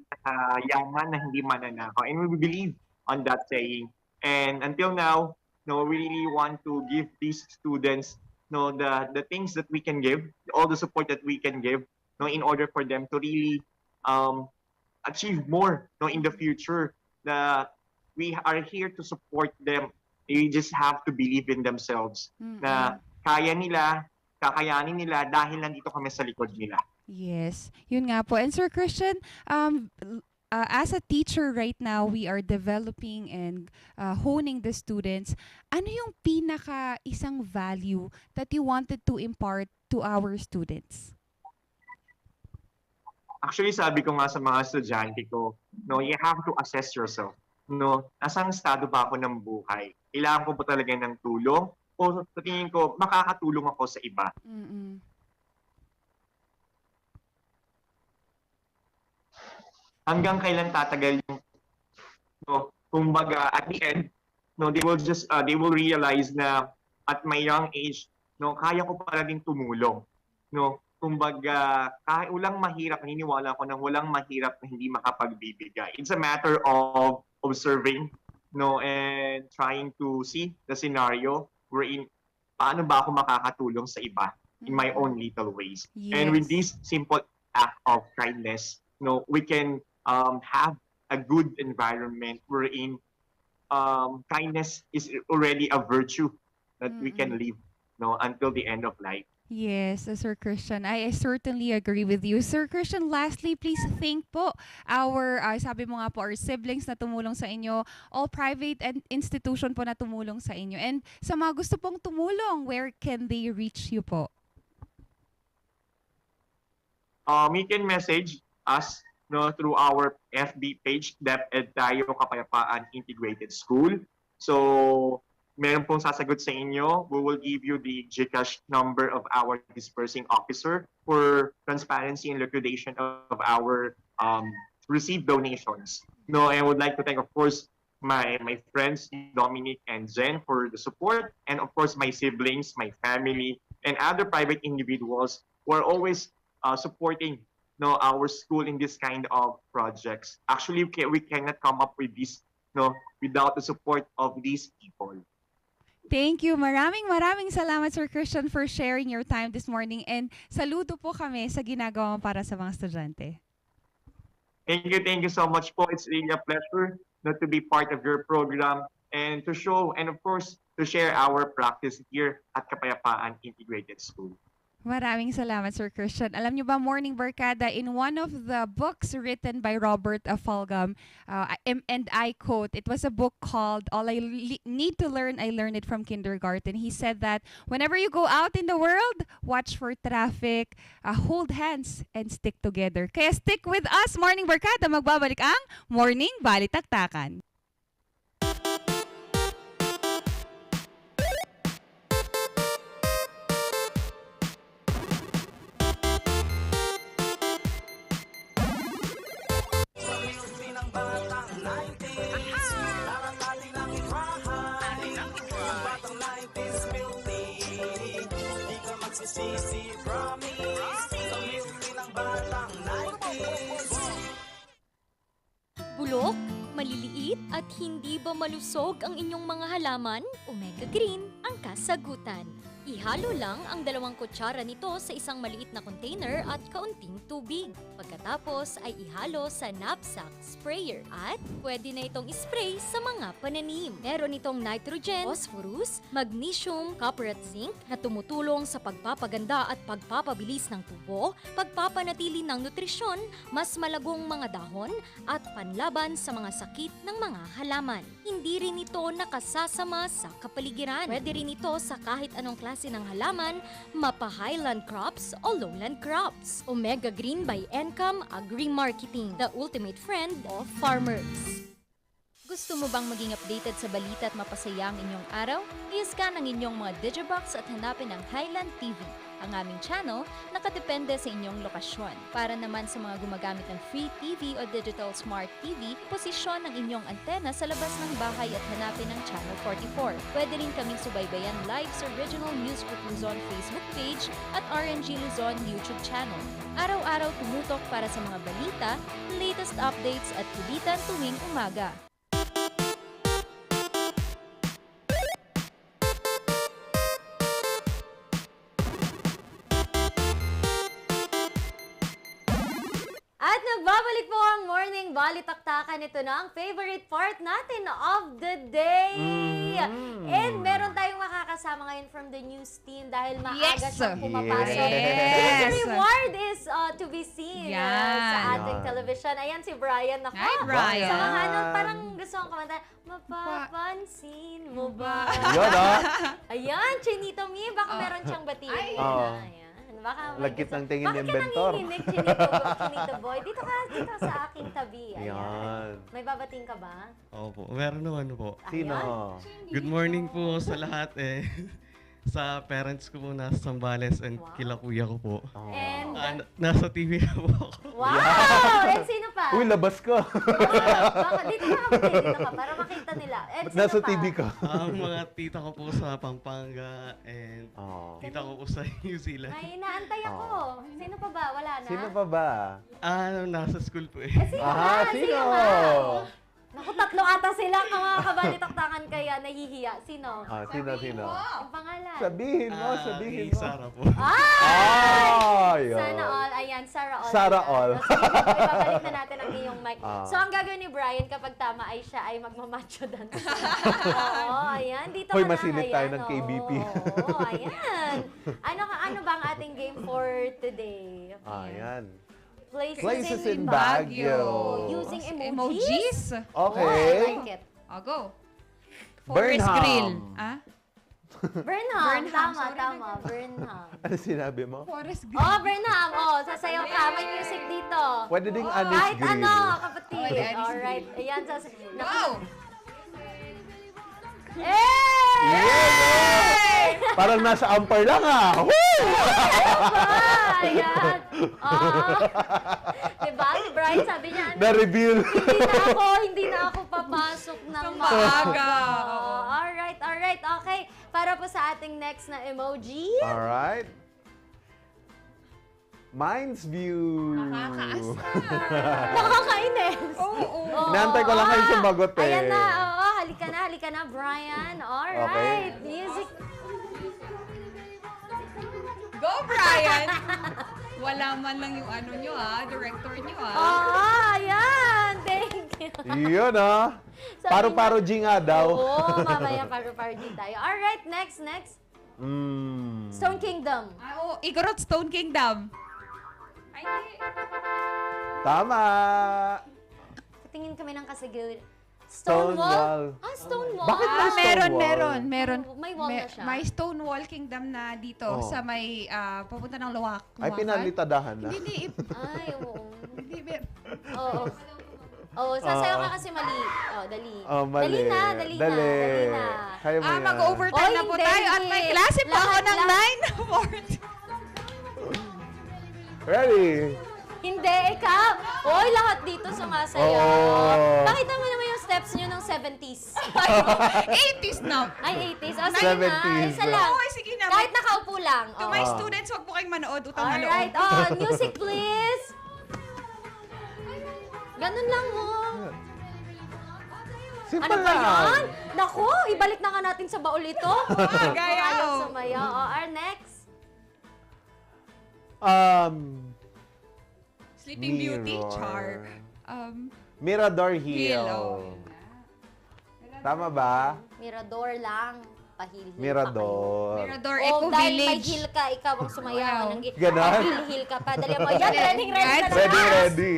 yaman na hindi mananakaw. And we believe on that saying. And until now, no, we really want to give these students, no, the things that we can give, all the support that we can give, no, in order for them to really achieve more, no, in the future. That we are here to support them. They just have to believe in themselves. Na kaya nila, kakayanin nila dahil nandito kami sa likod nila. Yes, yun nga po. And Sir Christian, as a teacher right now, we are developing and honing the students. Ano yung pinaka isang value that you wanted to impart to our students? Actually, sabi ko nga sa mga estudyante ko, no, you have to assess yourself. No, nasang estado ba ako ng buhay? Kailangan ko ba talaga ng tulong? O sa tingin ko, makakatulong ako sa iba? Hanggang kailan tatagal yung, no, kumbaga at the end, no, they will realize na at my young age, no, kaya ko pala din tumulong. No, kumbaga kahit walang mahirap, naniniwala ko na walang mahirap na hindi makapagbibigay. It's a matter of observing, no, and trying to see the scenario wherein paano ba ako makakatulong sa iba in my own little ways. And with this simple act of kindness, no, we can have a good environment wherein kindness is already a virtue that we can live, no, until the end of life. Yes, Sir Christian, I certainly agree with you. Sir Christian, lastly, please thank po our, sabi mo nga po, our siblings na tumulong sa inyo, all private and institution po na tumulong sa inyo. And sa mga gusto pong tumulong, where can they reach you po? You can message us, no, through our FB page, DepEd Tayo Kapayapaan Integrated School. So, meron pong sasagot sa inyo. We will give you the GCash number of our dispersing officer for transparency and liquidation of our received donations. No, I would like to thank, of course, my friends, Dominic and Zen, for the support, and of course, my siblings, my family, and other private individuals who are always supporting, no, our school in this kind of projects. Actually, we cannot come up with this, no, without the support of these people. Thank you. Maraming salamat, Sir Christian, for sharing your time this morning. And saludo po kami sa ginagawa mo para sa mga estudyante. Thank you so much po. It's really a pleasure not to be part of your program and to show and of course to share our practice here at Kapayapaan Integrated School. Maraming salamat, Sir Christian. Alam niyo ba, Morning Barkada, in one of the books written by Robert Falgam, and I quote, it was a book called All I Need to Learn, I Learned It from Kindergarten. He said that whenever you go out in the world, watch for traffic, hold hands, and stick together. Kaya stick with us, Morning Barkada. Magbabalik ang Morning Balitaktakan. Bulok, maliliit at hindi ba malusog ang inyong mga halaman? Omega Green ang kasagutan. Ihalo lang ang 2 kutsara nito sa isang maliit na container at kaunting tubig. Pagkatapos ay ihalo sa knapsack sprayer at pwede na itong spray sa mga pananim. Meron itong nitrogen, phosphorus, magnesium, copper at zinc na tumutulong sa pagpapaganda at pagpapabilis ng tubo, pagpapanatili ng nutrisyon, mas malagong mga dahon at panlaban sa mga sakit ng mga halaman. Hindi rin ito nakasasama sa kapaligiran. Pwede rin ito sa kahit anong klase ng halaman, mapa highland crops o lowland crops. Omega Green by Encom Agri-Marketing, the ultimate friend of farmers. Gusto mo bang maging updated sa balita at mapasaya ang inyong araw? I-scan ang inyong mga Digibox at hanapin ang Highland TV. Ang aming channel nakadepende sa inyong lokasyon. Para naman sa mga gumagamit ng free TV o digital smart TV, posisyon ang inyong antena sa labas ng bahay at hanapin ang Channel 44. Pwede rin kaming subaybayan live sa Original News Group Luzon Facebook page at RNG Luzon YouTube channel. Araw-araw tumutok para sa mga balita, latest updates at kulitan tuwing umaga. At nagbabalik po ang Morning Balitaktakan. Ito na ang favorite part natin of the day. And meron tayong makakasama ngayon from the news team dahil maaga siyang pumapasok. His reward is to be seen sa ating television. Ayan si Brian. Nako. Hi, Brian. Sa mga ano, parang gusto kong kumanta, mapapansin mo ba? Ayan, Chinito Mi. Baka meron siyang batiin. Ayan. Baka Lagkit ng tingin ng inventor. Bakit ka nanginginig, Chinito Boy? Dito sa aking tabi. Ayan. May babating ka ba? Opo, meron naman po. Sino? Good morning po sa lahat sa parents ko po nasa Zambales and kila kuya ko po. And nasa TV na po ako. wow! And sino pa? Uy, labas ka. Baka dito ka para makita nila. And Ba't nasa sino pa? TV ka? Ang mga tita ko po sa Pampanga and tita ko po sa New Zealand. Ay, inaantay ako. Sino pa ba? Wala na? Sino pa ba? Nasa school po Sino ba? Sino? Naku, 3 ata sila mga kabalitaktakan kaya nahihiya. Sino? Sino? Ang pangalan? Sabihin mo. Sarah po. Sana all. Ayan, Sarah all. Sarah all. Ibabalik na natin ang iyong mic. So, ang gagawin ni Brian kapag tama ay siya ay magmamacho dance. Ayan. Dito Hoy, ka masinit na. tayo ng KBP. Ayan. Ano ba ang ating game for today? Ayan. Places in Baguio. Using emojis? Okay. Oh, I like it. I'll go. Forest Grill. Burnham. Tama. Burnham. Ano sinabi mo? Forest Grill. Oh, Burnham. Oh, sasayaw ka. May music dito. Pwede ding Anis Kahit Grill. ano, kapatid. Alright. Ayan, Go! Hey! Parang nasa umpire lang Woo! Ayan. Diba? Si Brian sabi niya, Na-reveal. hindi na ako papasok ng maaga. Alright. Okay. Para po sa ating next na emoji. Alright. Minds View. Nakakainis. Inaantay ko lang kayo sumagot Ayan na. Halika na, Brian. Alright. Music. Go, Brian! Wala man lang yung ano nyo director nyo Ayan. Thank you. Yun Paru-paro G nga daw. Oo, mamaya paru-paro G tayo. Alright, next. Stone Kingdom. Oo, Igorot Stone Kingdom. Ay, hindi. Tama! Tingin kami ng kasigil. Stonewall. Ah, Stonewall. Bakit may Meron. May wall na siya. May Stonewall Kingdom na dito sa may papunta ng Ay, pinalitadahan na. Hindi. Ay, oo. Hindi. Oo. Oo, sasayaw ka kasi mali. Oh, dali. Mali. Dali na. Kaya mo yan. Mag-overtime na po tayo at may klase pa ako ng 9:40. Ready? Hindi, ikaw. Oy, lahat dito sumasayaw. Oo. Pakita mo naman yung steps nyo ng 70s. 80s na. Ay, 80s. O, sige na. 70s Isa lang. Okay, sige na. Kahit nakaupo lang. To my students, wag po kayong manood. Utang na loob. Alright. Oh, music please. Ganun lang mo. Simple Ano ba lang. yan? Naku, ibalik na nga natin sa baul ito. Gaya. Ayaw sumayaw. Oh, our next. Sleeping Beauty, Mirror. Char. Mirador Hill. Tama ba? Mirador lang. Pahil-hil Mirador. Mirador Oh, Eco dahil may Village. hill ka, ikaw ang sumayaw. Ganon? Pahil-hil ka pa. Dali mo. Yan, ready ka na. Ready.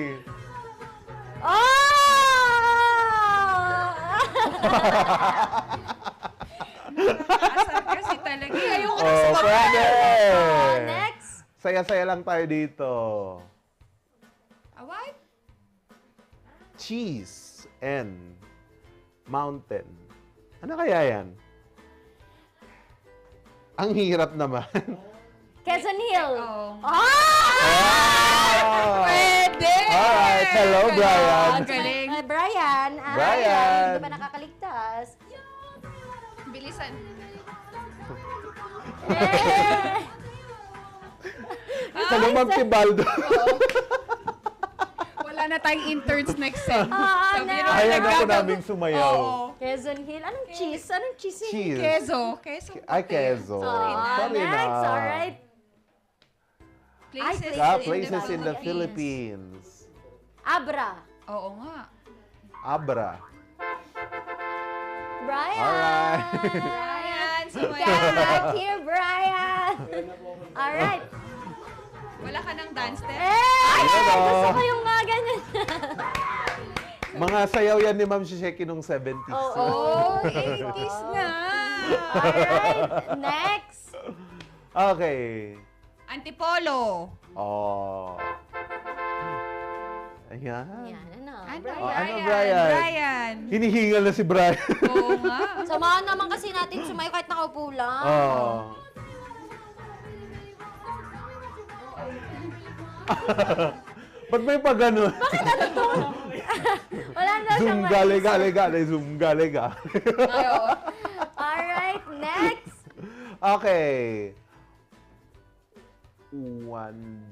Asar kasi talaga. Ayoko na Oh, pwede. Next. Saya-saya lang tayo dito. What? Cheese and mountain. Ano kaya yan? Ang hirap naman. Quezon Hill. Pwede! Alright, hello Brian. Ang galing. Brian. Brian. Hindi ba nakakaligtas? Bilisan. Sabi Magtibaldo. Wala na tayong interns next sem. Sabi nyo, Ayaw na po nagkagawa- naming sumayaw. Oo. Quezon Hill. Anong cheese? Anong cheese yun? Cheese. Queso. Ay, Quezon. Sorry na. Next, alright. Places, Places in the Philippines. Abra. Oo nga. Abra. Brian. Alright. Brian, Come sumaya. back here, Brian. Alright. Wala ka ng dance step? Gusto ko yung mga ganyan. Mga sayaw yan ni Ma'am Shisheki nung 70s. Oh, 80s nga. Alright, next. Okay. Antipolo. Oh. Ayan. Yan, Ano, Brian? Brian. Hinihingal na si Brian. Oo nga. Samahan naman kasi natin sumayo kahit nakaupo lang. Oh. Ba't may pa ganun? Bakit ano to? Wala na Zoom siyang gale, maisip. gale, gale, zoom gale, gale. Alright, next. Okay. One.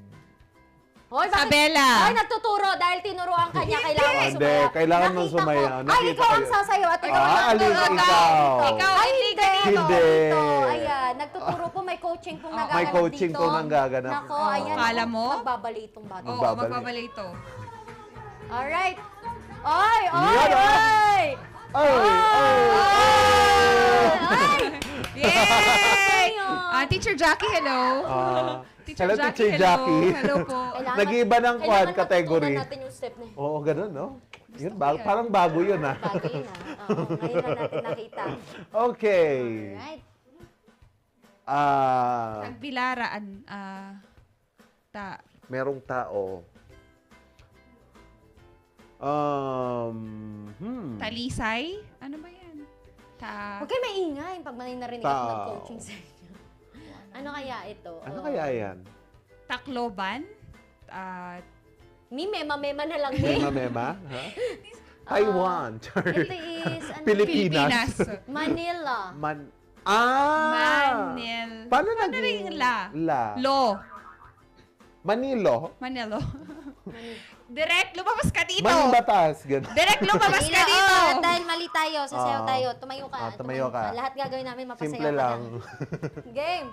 Hoy, bakit? Isabela. Hoy, nagtuturo dahil tinuruan ka niya. Kailangan mo Hindi, sumayaw. kailangan mong Nakita ko. sumayaw. Ay, Nakita ikaw ang ko- sasayaw at ikaw Ah, ang alin nagtuturo. ikaw? Ikaw, Ay, hindi hindi. ganito. Hindi. Dito. Ayan, nagtuturo po. May coaching pong nagaganap May coaching dito. po nang gaganap. Nako, ayan. Kala mo? Magbabali itong bata. Oo, Magbabalik. magbabalik ito. Alright. Oy, oy, Yan, ah. oy! Ay! Ay! Yay! Teacher Jackie, hello. Teacher Hello, Jackie, Teacher Jackie. Hello po. Nag-iiba ng quad Kailangan category. matutunan natin yung step na yun. Oo, ganun, no? Yun, parang bago yun, ah. Bago yun, Oo, ngayon lang natin nakita. Okay. Alright. Tagbilaraan. Merong tao. Talisay? Ano ba yan? Huwag kayo maingay pag may narinig ako ng coaching sa inyo. Ano kaya ito? Ano kaya yan? Tacloban? Mema na lang. Mema? Ha? Taiwan. Ito is, ano? Pilipinas. Manila. Manil. Paano rin la? La. Lo. Manilo. Manilo. Direct, lumabas ka dito. Manibatas. Ganun. Direct, lumabas ka Manila, dito. dahil mali tayo, sasayaw Oo. tayo. Tumayo ka. Tumayo ka. Lahat gagawin namin, mapasayaw Simple ka lang. na. Game.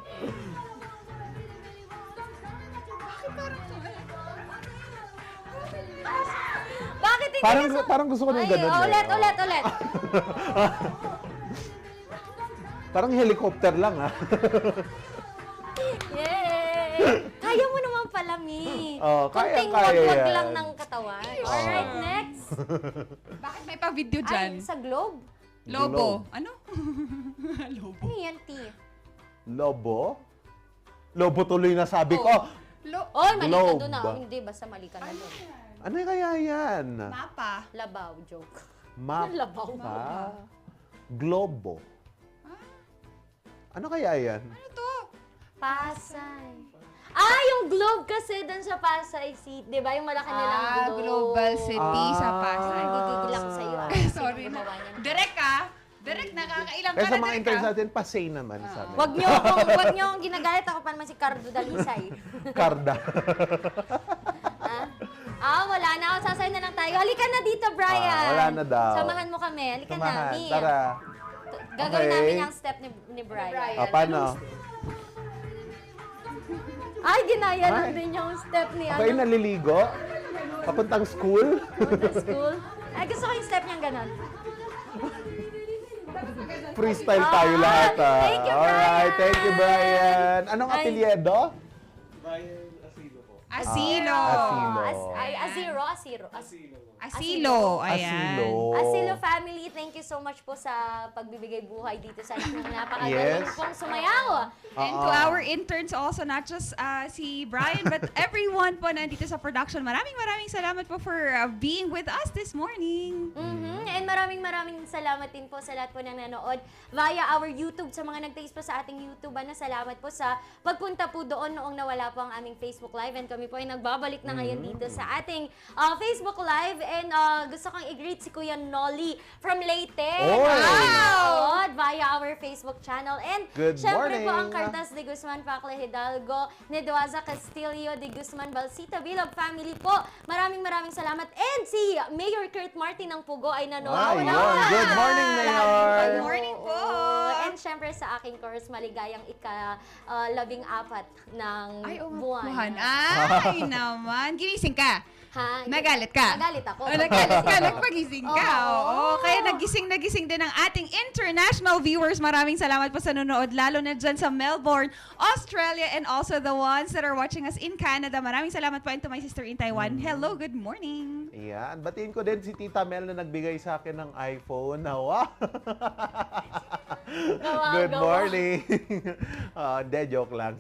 Bakit hindi Parang gusto ko ng ganun. Ulit. Parang helicopter lang, ha? Yay! Kaya mo naman pala, Mi. Oh, Kunting kaya wag-wag yan. lang ng katawan. Alright, next. Bakit may pa-video dyan? Ay, sa Globe. Lobo. Ano? Lobo. Ano yan, T? Lobo? Lobo tuloy na sabi ko. Oy, mali ka Globe. doon na. Hindi, basta mali ka na doon. Ano kaya yan? Mapa. Labaw, joke. Mapa. Labaw. Globo. Ano kaya yan? Pasay. Yung Globe kasi doon sa Pasay City. Di ba? Yung malaki nilang Globe. Global City sa Pasay. Gigigil ako sa'yo. Sorry na. Direk Direk, nakakailang ka Kaya na, sa mga Direk, interns natin, pasay naman sa amin. Wag niyo akong ginagalit. Ako pa naman si Cardo Dalisay. Karda. Wala na. Sasay na lang tayo. Halika na dito, Brian. Wala na daw. Samahan mo kami. Halika na, Mi. Tara. Gagawin Okay. namin yung step ni Brian. Paano? Ay, ginaya lang din yung step ni Okay, naliligo? Papuntang school? Papuntang school. Ay, gusto ko yung step niyang ganon. Freestyle tayo lahat. Thank you, Brian. Alright, thank you, Brian. Anong apelyido? Asilo. Asilo. Ayan. Asilo family, thank you so much po sa pagbibigay buhay dito sa ating mga napakagaling Yes. pong sumayaw. And to our interns also, not just si Brian, but everyone po nandito sa production. Maraming salamat po for being with us this morning. And maraming salamat din po sa lahat po ng nanood via our YouTube. Sa mga nag-taste po sa ating YouTube, salamat po sa pagpunta po doon noong nawala po ang aming Facebook Live. And kami po ay nagbabalik na ngayon dito sa ating Facebook Live. And gusto kong i-greet si Kuya Nolly from Leyte. Wow! Via our Facebook channel. And Good syempre morning. po ang Cartas de Guzman, Pacle Hidalgo, Neduaza Castillo de Guzman, Balsita Bilog family po. Maraming salamat. And si Mayor Kurt Martin ng Pugo ay nanonood. Good morning, Mayor. Good morning po. And syempre sa aking course, maligayang ika-14 ng buwan. Ay, naman. Ginising ka. Ha? Nagalit ka? Nagalit ako. Nagalit ka, nagpagising ka. Oo. Kaya nagising din ang ating international viewers. Maraming salamat po sa nanonood, lalo na dyan sa Melbourne, Australia, and also the ones that are watching us in Canada. Maraming salamat po, and to my sister in Taiwan. Hello, good morning. Ayan. Batiin ko din si Tita Mel na nagbigay sa akin ng iPhone. Wow. Good morning. Hindi, joke lang.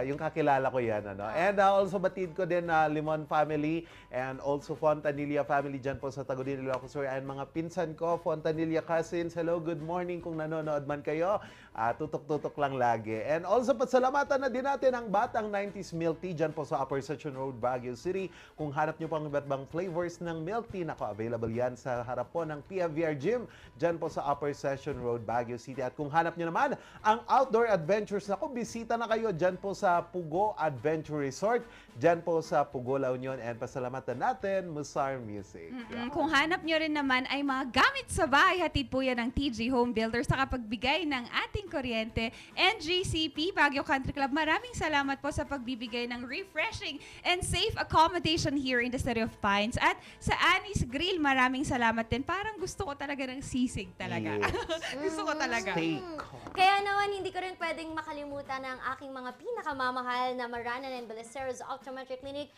Yung kakilala ko yan. And also batiin ko din Limon family and also Fontanilla family dyan po sa Tagudin, Ilocos Sur. And mga pinsan ko, Fontanilla cousins, hello, good morning kung nanonood man kayo. Tutok-tutok lang lagi. And also pasalamatan na din natin ang Batang 90s Milk Tea dyan po sa Upper Section Road, Baguio City. Kung hanap nyo pang iba't ibang flavors ng milk tea, available yan sa harap po ng PFVR Gym dyan po sa Upper Section Road, Baguio City. At kung hanap nyo naman ang outdoor adventures, bisita na kayo dyan po sa Pugo Adventure Resort, dyan po sa Pugo, La Union. And pasalamatan natin, Musar Music. Kung hanap nyo rin naman ay mga gamit sa bahay, hatid po yan ng TG Home Builders sa kapagbigay ng ating kuryente. NGCP Baguio Country Club, maraming salamat po sa pagbibigay ng refreshing and safe accommodation here in the City of Pines. At sa Annie's Grill, maraming salamat din. Parang gusto ko talaga ng sisig talaga. Yes. Gusto ko talaga. Steak. Kaya naman, hindi ko rin pwedeng makalimutan ang aking mga pinakamamahal na Maranan and Ballesteros Optometric Clinic,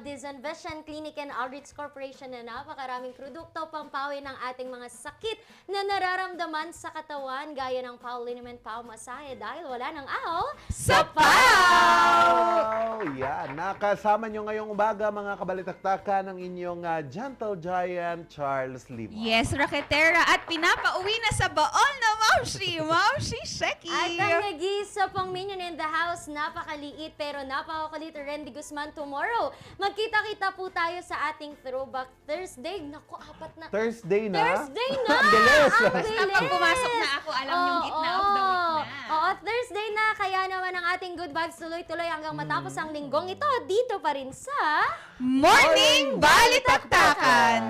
Dizon Vision Clinic and Outreach Corporation na napakaraming produkto pampawi ng ating mga sakit na nararamdaman sa katawan, gaya ng Pau Liniment Pau Masahe, dahil wala nang aw sa Pau! Yan, nakasama nyo ngayong umaga mga kabalitaktakan ng inyong Gentle Giant Charles Lima. Yes, Raketera. At pinapauwi na sa baon na Maushi Sheki. At ang nag-iisa pong minion in the house, napakaliit pero napakakulit, Randy Guzman tomorrow. Magkita-kita po tayo sa ating Throwback Thursday. Naku, 4 na. Thursday na? Thursday na! Ang bilis! Pag pumasok na ako, alam yung gitna of the week na. Oo, Thursday na. Kaya naman ang ating good vibes tuloy-tuloy hanggang matapos ang linggong ito. Dito pa rin sa Morning Balitaktakan!